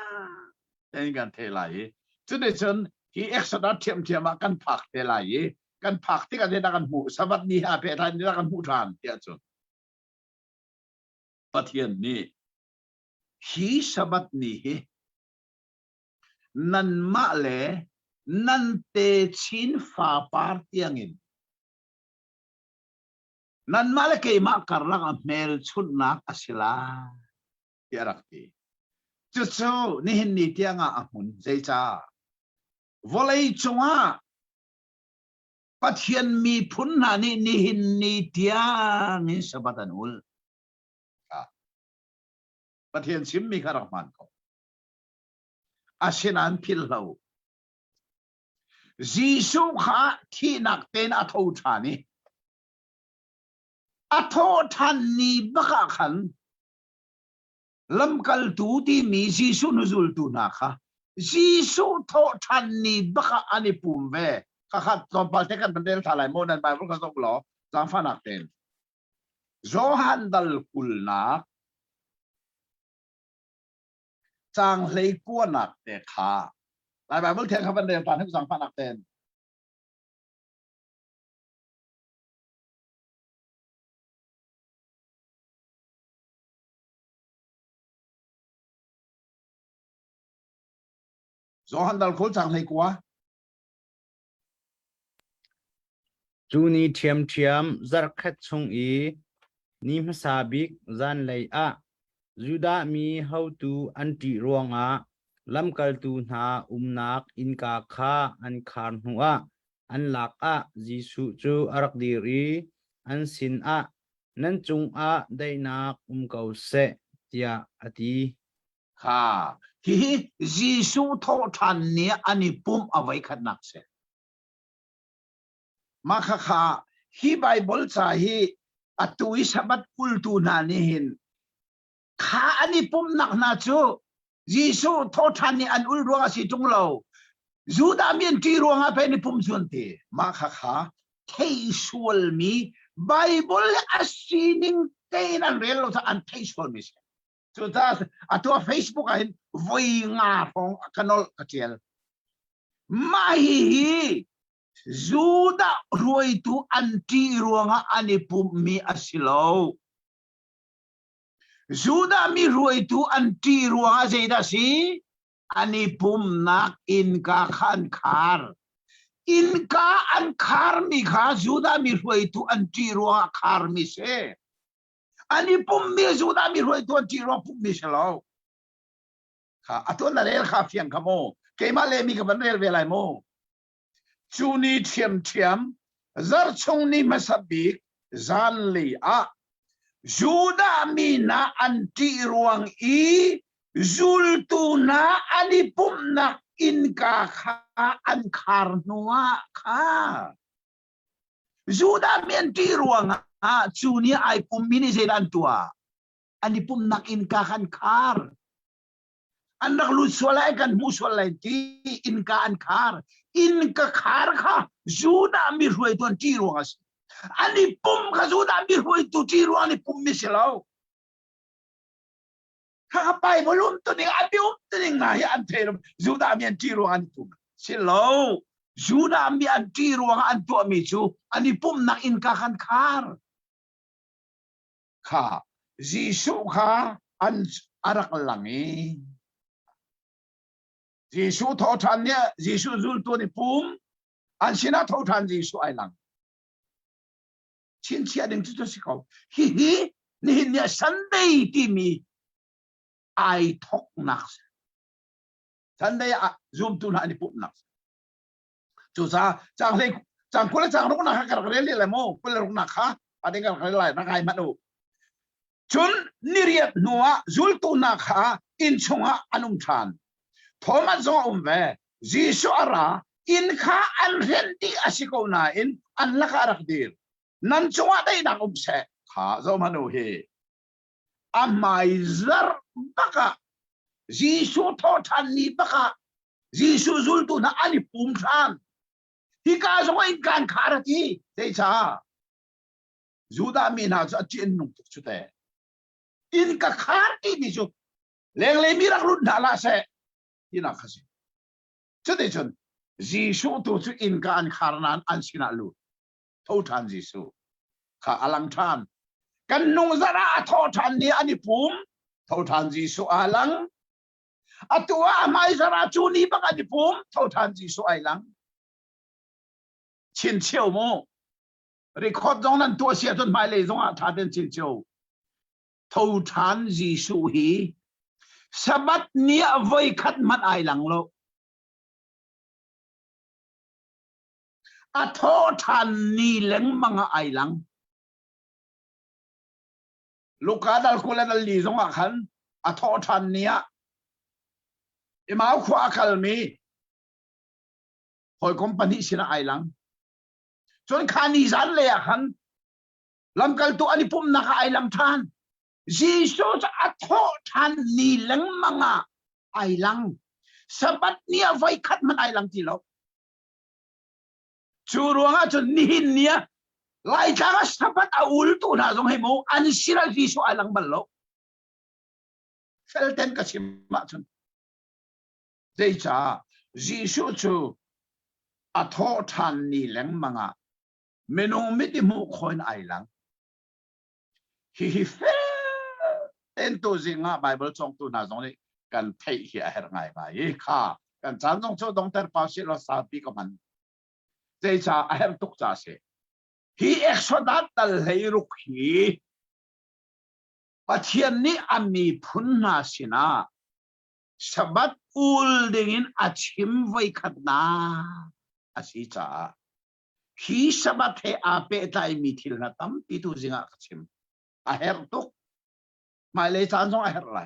ten kan the lai chu de chen hi exodus thiam kan phak the lai kan phak ti kan da kan hu sabat ni ha pe than da kan hu than tia chu pathian ni hi sabat ni nan ma le nan te chin fa par tiangin nan ma le ke ma karlang mel chut nak asila tiarakti chu ni hin ni tianga amun zecha volei chunga pathian mi phunna ni hin ni tiang ni sabatan ul pathian sim mi kharahman ko asinan phil lo Jisu kha thi nak ten atho thani atho than ni baka khan lam kal tu ti mi Jisu nuzul tu na kha Jisu tho than ni baka ani pum ve kha kha tom pal te kan bandel thalai mo nan bible ka sok lo jang fa nak ten Johan dal kul na chang lei kwa nak te kha Lai Bible thiang kha ban de tan sang phan ak ten Johan dal khol chang lei kwa chu ni thiam zar khat chung I ni masabik zan lei a juda mi how to anti ruanga lam kal tu na umnak inka kha an khan huwa an lak a Jisu chu arak diri an sin a nan chung a dainak kau se tia ati kha hi Jisu tho than ni ani pum avai khat nak se ma kha kha hi Bible cha hi atui sabat kul tu na ni hin kha ani pum nak na chu Jisu tho than ni an ul ruanga si tung lo Juda mien ti ruanga pe ni pum chuan te ma kha kha thei sual mi Bible asining te nan rel lo an thei sual mi so ta atua Facebook a voi nga phong kanol katiel ma hi Juda ruai tu anti ruanga ani pum mi asilo Juda mi ruai tu anti ruanga zeida si ani pum nak in ka khan khar in ka an khar mi kha Juda mi ruai tu anti ruanga khar mi se ani pum mi Juda mi ruai tu anti ruanga pum mi selo ค่ะอัตัวนั่นเองค่ะเพียงขโมเกมาเลมีกับมันเรียลเวลาโมจูนีเทียมเทียมซาร์ชงนี่มาสับบิกจานลีอะจูดามีนาอันตีรวงอีจูลตูนาอันนี้ปุ่มนักอินกาค่ะอันคาร์นัวค่ะจูดามีอันตีรวงจูนี่ไอปุ่มมินิเซดันตัวอันนี้ปุ่มนักอินกาคันคาร์อันนักลุสวลายกันมุสวลายที่อินกาอันคาร์อินกาคาร์ค่ะจูดามีรวยตัวตีรวงอันนี้ปุ่มค่ะจูดามีรวยตัวตีรวงอันนี้ปุ่มมิเชลเอาข้าไปบอลุ่มตัวนี้อันนี้ตัวนี้ไงอันเทอร์จูดามีอันตีรวงอันปุ่มเชลเอาจูดามีอันตีรวงอันตัวมิจูอันนี้ปุ่มนักอินกาคันคาร์ค่ะจีสุค่ะอันอารักลังจีสุทอทันเนี่ยจีสุจุลตัวนี้ปุ่มอันชินาทอทันจีสุไอลังชินเชียดึงจุดสิเขาฮินี่เนี่ยสันเดย์ที่มีไอทอกนักสันเดย์ซูมตัวนั้นนี่ปุ่มนักจุดซาจังเลยจังคนละจังรุกนักกันกันเรื่อยๆโม่คนละรุกนักค่ะประเด็นกันอะไรนักไอ้มาดูจุนนิริยนัวจุลตัวนักค่ะอินชงะอนุมทานทอมัสซองเวจีสุอาราอินค่ะอันเรนที่อาศิโกนาอินอันละการักดีนั่นจังหวะได้นักอุปเสกข้าจะมาดูเฮอามาอิซาร์บักะจีสุทอทันนี่บักะจีสุจุลตัวนั้นอันนี้ปุ่มทานที่ข้าจะว่าอินการขาดที่เจ้าจูดามีน่าจะจีนนุ่งทุกชุดเลยอินกาขาดที่มิจุเลี้ยงเลยมีรักรุ่นดาราเสที่นักขสิชุดเดียวกันจีสุตัวจุอินการขาดนั้นอันสินาลูทอทันจีสุข้าอลังทานกันนุ่งซาระทอทันนี่อันนี้ปุ่มทอทันจีสุอลังอัตัวไม่ซาระจูนี่บักอันนี้ปุ่มทอทันจีสุไอลังชินเชียวโมรีคอร์ดตรงนั้นตัวเสียจนไม่เลยตรงท่าเดินชินเชียวทอทันจีสุฮีสบัดเนี่ยไว้ขัดมันไอลังโลอัทอทันนี่เล็งมังไอลังลูกค้าดัลคุเลดัลลีสงอาขันอัทอทันเนี่ยอิมาขวาคัลมีคอยคอมพานีสินะไอลังจนขานิสันเลยขันลำกัลตัวอันนี้ปุ่มนักไอลังทานจีสุจะอัทอทันนี่เล็งมังไอลังสบัดเนี่ยไว้ขัดมันไอลังที่เราชูรวงจนนี่เนี่ยไล่จ้างสบัดอาอุลตัวน่าสงให้โมอันสิระจีสุไอลังบัลโลเฟลเทนกับชิมะจนเจ้าจีสุจูอัทอทันนี่เล็งมังเมนูไม่ได้มุขคนไอลังฮิเฟลเต็นตัวจริงไบเบิลจงตัวน่าสงเลยกันเทียเหี้ยเฮร์ไงไปค่ะกันจานจงโชดงเตอร์ปาสิเราสาบีกับมันเจ้าเฮร์ตุกจ้าเสฮีเอ็กซ์ดัตตัลเฮรุกฮีปัจจัยนี้อามีพุนนาสินะสบัดอุลดิ่งอาชิมไว้ขัดนาอาศิจ้าฮีสบัดเฮอาเปตายมีทิลนาตัมปิตุจิงอาชิมอาเฮร์ตุกไม่เลยจานจงอาเฮร์ไร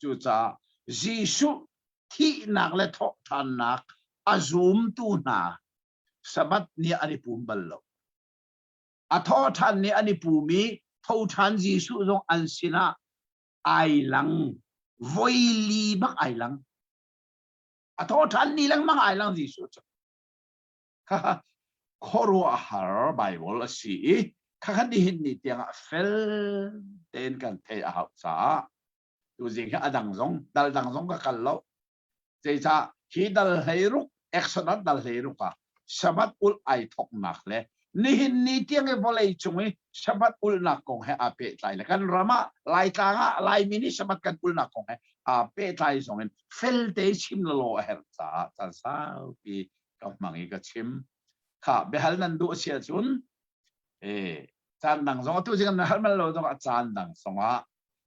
จู่จ้าจีสุที่นักเล่ทอทันนักอาซุมตูนาสบัดเนี่ยอันนี้ปุ่มบัลโลอัทอทันเนี่ยอันนี้ปุ่มีทอทันจีสุจงอันสินะไอลังไวลีบักไอลังอัทอทันนี่ลังมังไอลังจีสุจ้ะฮ่าขอรู้อาหารไบเบิลสิข้าคันดีเห็นนี่เตียงเฟลเต้นกันเทอาหารซาดูจริงแค่ดังซงดัลดังซงก็กันแล้วเจ้าฮีดัลเฮรุกเอ็กซ์นัดดัลเฮรุกอะสบัดอุลไอทอกนักเลยนี่เห็นนี่เตียงเอวเลยจงเลยสบัดอุลนักคงให้อาเปตไลเลยกันรามาไลกางะไลมินิสบัดกันอุลนักคงให้อาเปตไลจงเลยเฟลเตชิมโลเฮร์ซาจันซาปีกับมังอีกชิมค่ะเบฮัลนันดูเสียจุนจานดังสองตัวจริงๆฮัลมันเราต้องจานดังสอง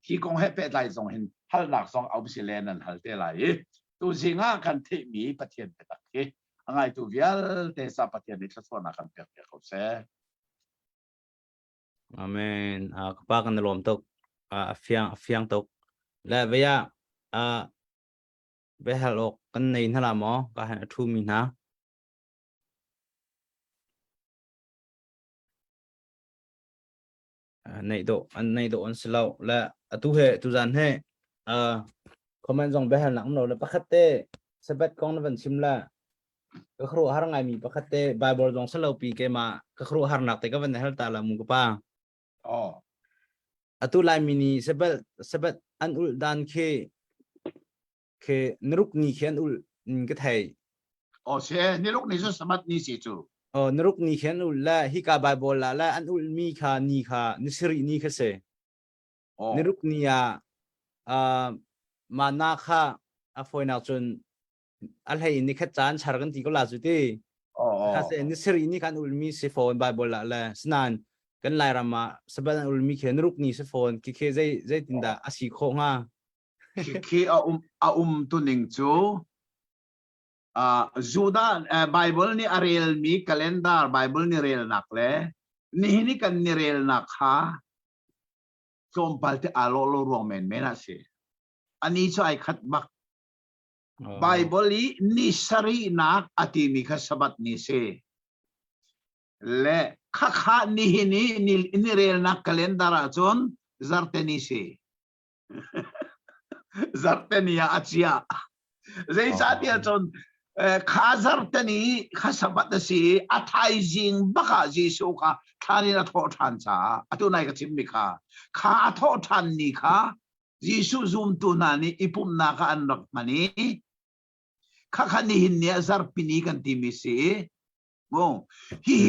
ที่กงให้เป็ดไหลส่งเห็นฮัลหนักส่งเอาไปสิเลนันฮัลเตไหลตัวสิงากันเทมีประเทศไปตักเกอังไงตัวเวียลเตสาประเทศนี้ก็ส่วนนักกันเปียกเขาเส Amen. Kapag ang nalom tok afiang tok la veya behalok kan nei hala mo ka han thu mi na nei do on slau la atu he tu zan he comment jong behal nak no la pakhatte sabat kong na ban simla ka khru har ngai mi pakhatte bible jong slau pi ke ma ka khru har nak te ka ban hal ta la mu ka pa atu lai mini sabat an ul dan ke nruk ni khian ul ka thaiเช่นี่ลูกนี่จะสมัตินี่สิจู nruk ni khian ul la hi ka bible la an ul mi kha ni kha nisri ni kha se nruk ni ya ma na kha a foi na chun al hai ni kha chan char kan ti ko la chu ti kha se nisri ni kan ul mi se phone bible la snan kan lai rama sabat an ul mi khian nruk ni se phone ki khe zai tinda asi kho nga khi tu ning chu Juda Bible ni Ariel mi calendar Bible ni real nak le ni kan ni real nak ha sompalte alolo romen mena se ani cho ai khat bak Bible ni sari nak ati mi kha sabat ni se le kha ni real nak calendar a chon zarte ni se zarte ni ya achia zai sa dia chon khazartani khasabat si athai jing baka jisu ka thani na tho than cha atu nai ka chim mi kha kha tho than ni kha jisu zum tu na ni ipum na ka an rak mani kha khani hin ne zar pini kan ti mi si mo hi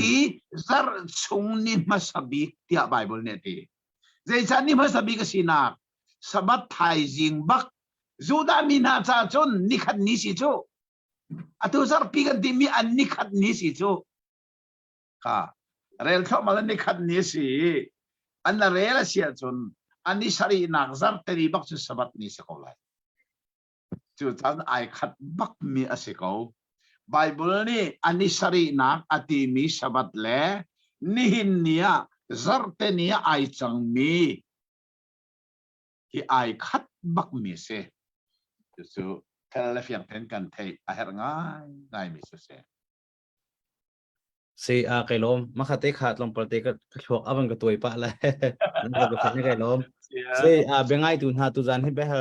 zar chung ni masabi tia bible ne ti zai sa ni masabi ka sina sabat thai jing bak juda mina cha chon ni khat ni si chu atu zar pigan dimi an ni khat ni si chu ka rel tho mal ni khat ni si an la rel sia chun ani sari nak zar teri bak chu sabat ni se ko lai chu chan ai khat bak mi ase ko bible ni ani sari nak ati mi sabat le ni hin nia zar te nia ai chang mi hi ai khat bak mi se chu kalau yang ten kan thei aher ngai mi se si kai lom makhate khat lom palte ka thok aban ka toi pa la nan ka khat ni kai lom si bengai tu na tu jan hi be ha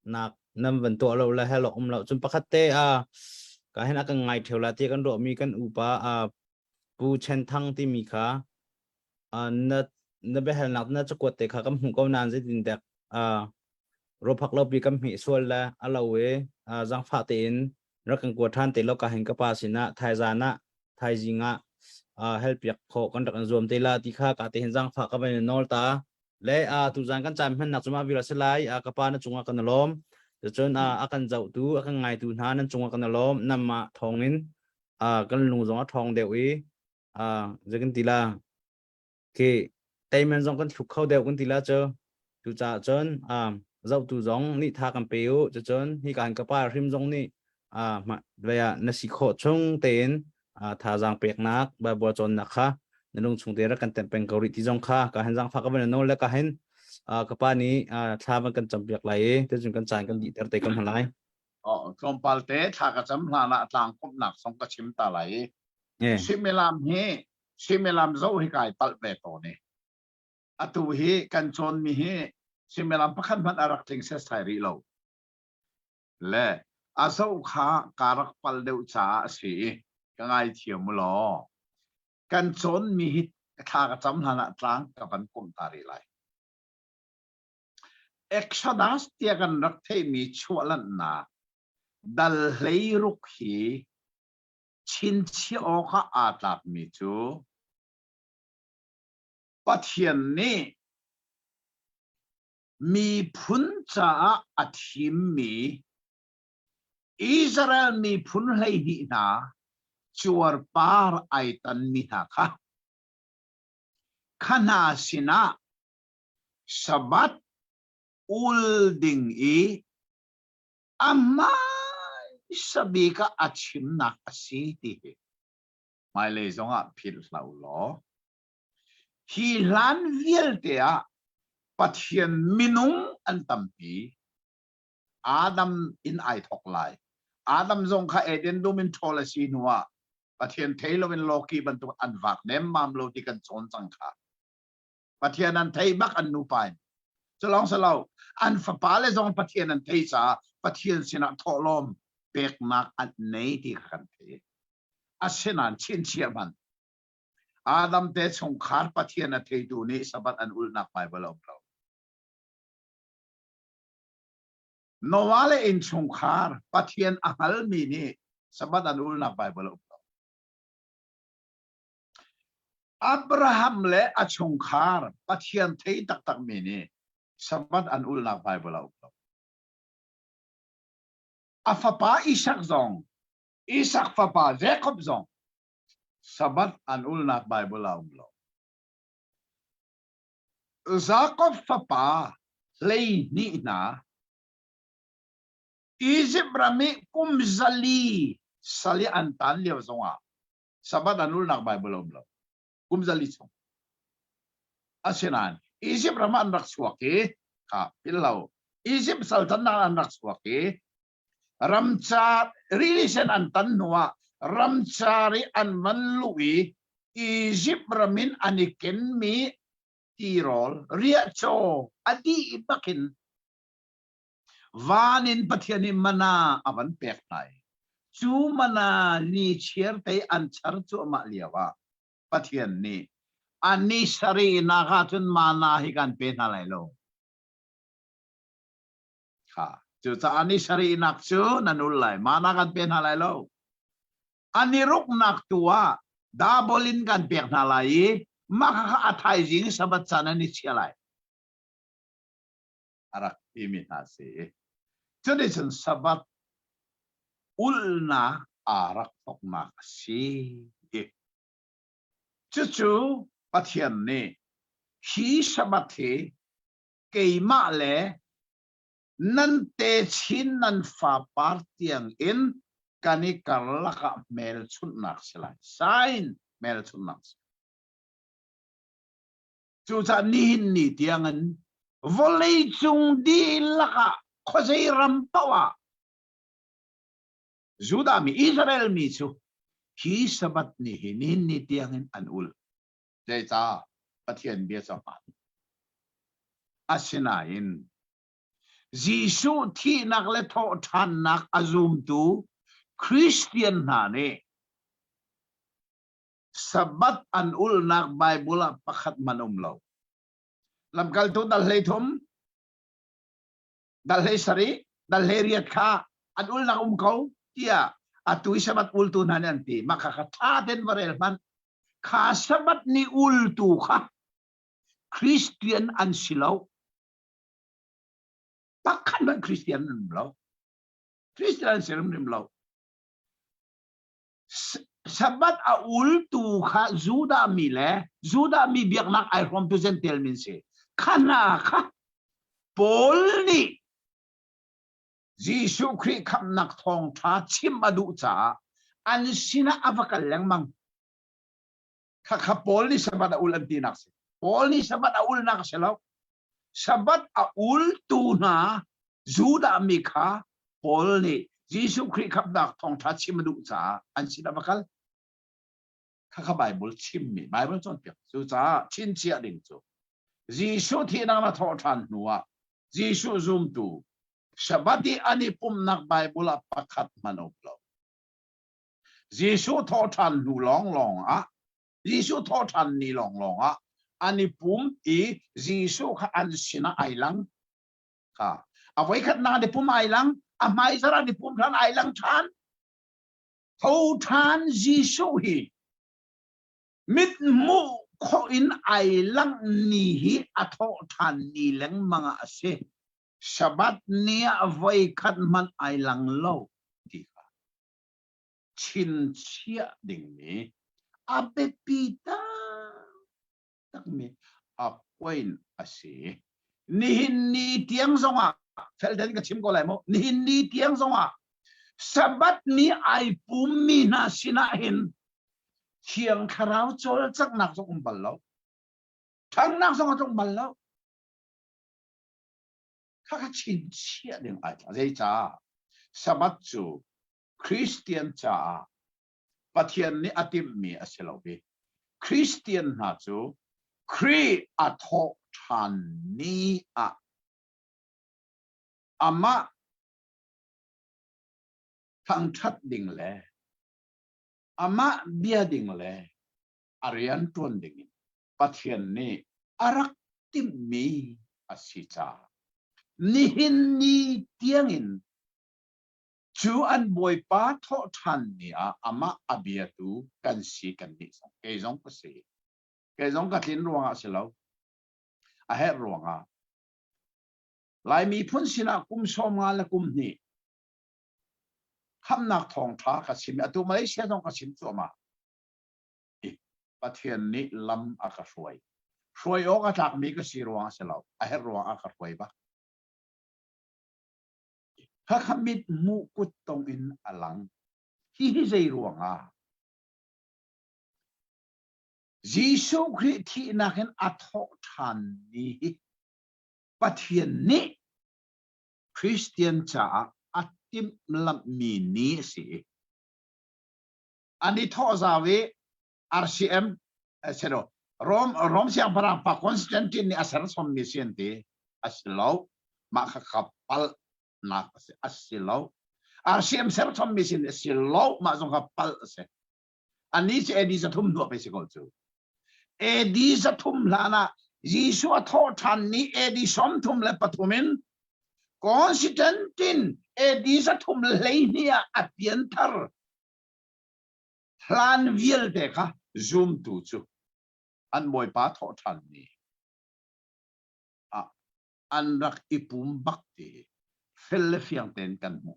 nak nam van to lo la ha lo lo chun pakhate ka hen ka ngai thela ti kan ro mi kan upa pu chen thang ti mi kha na be ha nak na chakot te kha kam hu ko nan je din dak ro phak lo bi kam hi sol la alawe jang pha te in rakang ko than te lo ka hen ka pa sina thai jana thai jinga help yak kho kan rak zom te la ti kha ka te hen jang pha ka ben nol ta le tu jang kan cham hen nak chuma vira selai ka pa na chunga kan lom de chon akan jau tu akan ngai tu na nan chunga kan lom namma thongin kan lung jong thong dewi jekin tila ke taimen jong kan thuk khau deu kan tila cho tu cha chon dâu tu giống ni tha cầm péu cho chơn hi cảnh cấp ba rim giống ni mà về nó xì khổ chung tiền tha giang pek nak ba bo chon nak kha nung chung te ra kan ten peng kauri ti jong kha ka han jang pha ka ben no le ka hen cấp ba ni tha ban kan cham pek lai te jun kan chan kan di ter te kan halai trong palte tha ka cham hla na tlang kom nak song ka chim ta lai simelam zo hi kai pal pe to ne atu hi kan chon mi hi simelam pakhan man arak ting se sai lo le asau kha karak pal deu cha si ka ngai thiam lo kan chon mi hi tha ka cham hla na tlang ka ban kom ta ri lai exodus tia kan rak thei mi chualan na dal hlei ruk hi chin chi o kha atlap mi chu pathian ni mi phun cha athim mi Israel mi phun hlei hi na chuar par ai tan mi ha kha khana sina sabat ding i amai sabi ka achim nak asi ti mai le zonga phil lau lo hi lan viel te a pathian minung an tampi Adam in ai thok lai Adam zong kha eden dumin thola si nuwa pathian thailo in loki bantu an vak nem mam lo ti kan chon chang kha pathian an thei bak an nu pai chalong salau an fa pa le zong pathian an thei sa pathian sina tholom pek nak an nei ti khan the asinan chin chiaman Adam te chong khar pathian a thei tu ni sabat an ul nak pai balo Noale in chungkhar pathian ahal mi ni sabat an ul nak Bible Abraham le a chungkhar pathian thei tak tak mi ni sabat an ul nak Bible afapa Isaac zong Isaac fapa Jacob zong sabat an ul nak Bible Jacob fapa lei ni na Egypt rami kumzali sali antan liaw zonga sabat anul nak Bible omlo kumzali song asinan Egypt rama anak suwaki ka pilaw Egypt sultan na anak suwaki ramcha rilisan antan nuwa ramchari an manlui Egypt ramin aniken mi tirol riacho adi ibakin Vanin pathiani mana avan pek nai chu mana ni chier te an char chu ma liawa pathian ni ani sari na ga chun mana hi kan pe na lai lo ha chu cha ani sari nak chu nanul lai mana kan pe na lai lo ani ruk nak tua da bolin kan pek na lai maka athai jing sabat chana ni chialai arak imi na se Tradition sabat ulna arak tokna si cucu pathian ni hi sabat he keima le nan te chin nan fa partiang in kani karlaka mel chunnak selai sign mel chunnak cuca nihin ni tiangan volei chung di laka Khosei rampawa Juda mi Israel mi chu hi sabat ni hinin ni tiangin anul jai cha pathian bia cha pa asinain Jisu thi nak le tho than nak azum tu Christian na ne sabat anul nak Bible pakhat manumlo lam kal tu dal le thum dalhe sari dalhe riat kha adul na kau tia atui sabat ultu nanti makakatha den varel man kha sabat ni ultu kha Christian an silau pakkan ban Christian nimlau Christian silam nimlau sabat a ultu kha juda mi biak nak I represent tel min se khana kha polni Jisu Christ kam nak thong tha chim adu cha an sina avakal lang mang kha pol ni sabat ul an tinak se pol ni sabat ul nak selo sabat ul tu na juda mi kha pol ni Jisu Christ kam nak thong tha chim adu cha an sina avakal kha Bible chim mi Bible chon pek su cha chin chia ding chu Jisu thi na ma tho than nuwa Jisu zum tu Sabati ani pum nak Bible pakhat manoplo. Jisu thotan nu long long a. Jisu thotan ni long long a. Ani pum I Jisu ka an sina ailang ka. Awai khat na ni pum ailang. Amai sara ni pum than ailang than. Thotan Jisu hi. Mit mu ko in ailang ni hi athotan ni lang mga ase. Sabat niya avoy kat man ay lang low. Diba? Chin siya ding ni. Abe pita. Tak mi. Apoin asi. nihin ni tiang zonga fel den ka chim ko lai mo nihin ni tiang zonga sabat ni ai pum mi na sina hin thiang kharau chol chak nak zong bal lo thang nak zong zong bal lo kha chin chia ding ai zai cha sabat chu Christian cha pathian ni atim mi aselo be Christian na chu Kri atho than ni a ama thang that ding le ama bia ding le arian tuan ding pathian ni arak tim mi asicha nihin ni tiangin chu an boy pa tho than ni a ama abia tu kan si kan ni sa ke jong ko si ke jong ka tin ruang a selo a he ruang a lai mi phun sina kum som nga la kum ni kham nak thong tha ka sim atu malaysia jong ka sim chu ma pathian ni lam a ka hruai o ka tak mi ka si ruang a selo a he ruang a ka hruai ba ha khamit mu kut tong in alang hi zai ruang a Jisu Christ thi na hen atho than ni pathian ni Christian cha atim lam mi ni si ani tho za we RCM sero rom siang parang pa Constantine ni asar som mi siente asilo ma kha kapal na asilo RCM ser som mi sin asilo ma zong kapal se ani se edi sa thum do pe se ko chu edi sa thum lana Jisu atho than ni edi som thum le pathumin Constantine edi sa thum leinia apian thar plan vil te kha zoom tu chu an moi pa tho than ni an rak ipum bakti fel fiang ten kan mu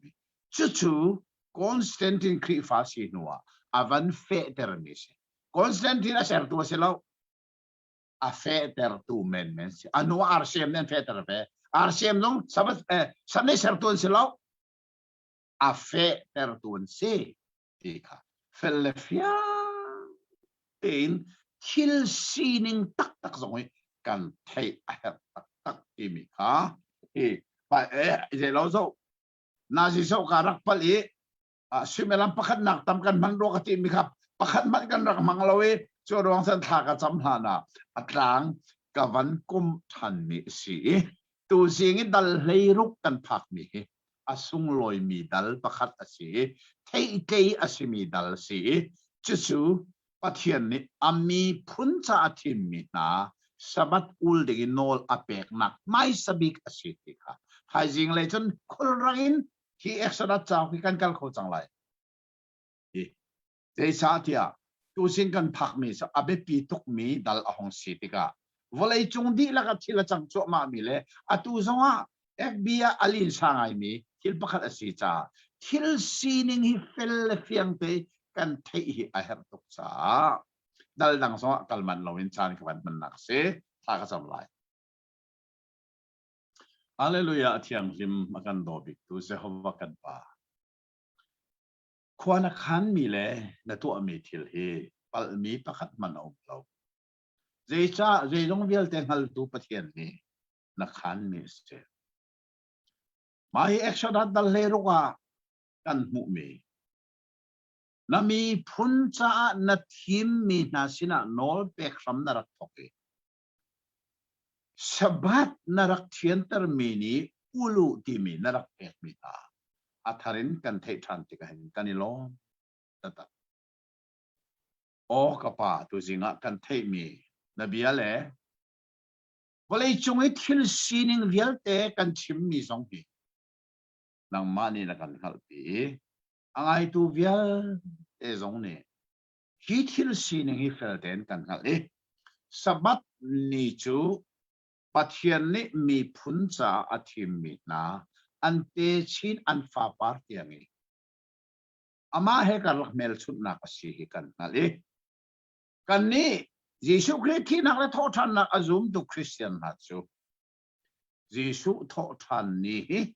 chu Constantine kri fa si noa avan fe termis Constantine a ser tu se lo a fe ter tu men anu RCM nen fe ter fe RCM nong sabat samne ser tu se lo a fe ter tu se ti kha fel fiang ten thil sining tak tak zong kan thai a tak tak ti mi kha pa je lo zo na si so ka rak pal simelam pakhat nak tam kan man ro ka ti mi kha pakhat man kan rak manglawe cho rong san tha ka cham hlana atlang ka van kum than mi si tu sing dal hlei ruk kan phak mi asung loi mi dal pakhat asi thei tei asimi dal si chu pathian ni ami phun cha athim mi na sabat ul de nol apek nak mai sabik asiti kha hajing le chon khol rangin hi exodus cha ki kan kal kho chang lai te sa tia tu sing kan phak mi sa abe pi tuk mi dal ahong siti ka volai chung di la ka thila chang cho ma mi le atu zonga fbia alin sangai mi thil pakhat asi cha thil sining hi fel fiang te kan thei hi a her tuk cha dal dang so kalman lowin chan ka man nak se tha ka cham lai hallelujah thiam lim akan do bik tu se hova kan pa khwana khan mi le na tu ami thil hi pal mi pakhat man om lo zai cha zai long vial te hal tu pathian ni na khan mi se mai exodus dal le ruwa kan mu mi nami phun cha na thim mi na sina nol pek ram na rak thoki sabat na rak thian tar mi ni ulu ti mi na rak pek mi ta atharin kan thei than ti ka hin kanilom tata o ka pa tu zinga kan thei mi na bia le volei chung ei thil sining vial te kan chim mi song hi nang mani na kan hal pi angai tu vial e zong ne hi thil sining hi fel ten kan hal sabat ni chu pathian ni mi phun cha athim mi na ante chin an fa par tiangi ama he kar mel chut na ka si hi kan hal kan ni Jisu Christ thi nak la tho than na azum tu Christian ha chu Giêsu thọ than ni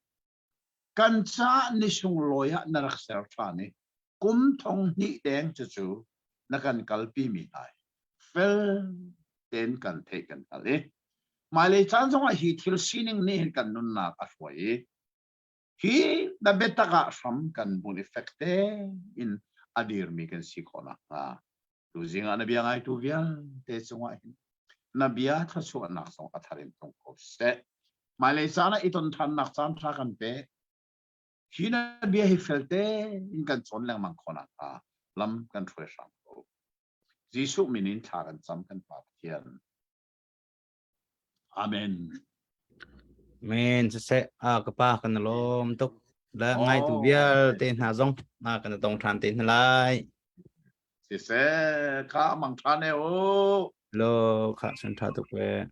kan cha ni sung loya na rakser thani kum thong ni deng chu na kan kalpi mi ai fel ten kan the kan ale mai le chan song a hi thil sining ni kan nun na ka hoi hi da beta ka sam kan bun effecte in adir mi kan si khona a tu zinga na biang ai tu vial te chunga hin na bia tha chu anak song ka tharin tong ko se mai le sana iton than nak chan tha kan pe hi na bia hi felte in kan chon lang mang khona a lam kan thwe sam ko jisu minin tha kan cham kan pa thian amen men sẽ cái pa cái lom tục là ngay từ bia tên hà dông mà cái tông tràn tên lại si se ka mang thane o lo khá sân thà tục về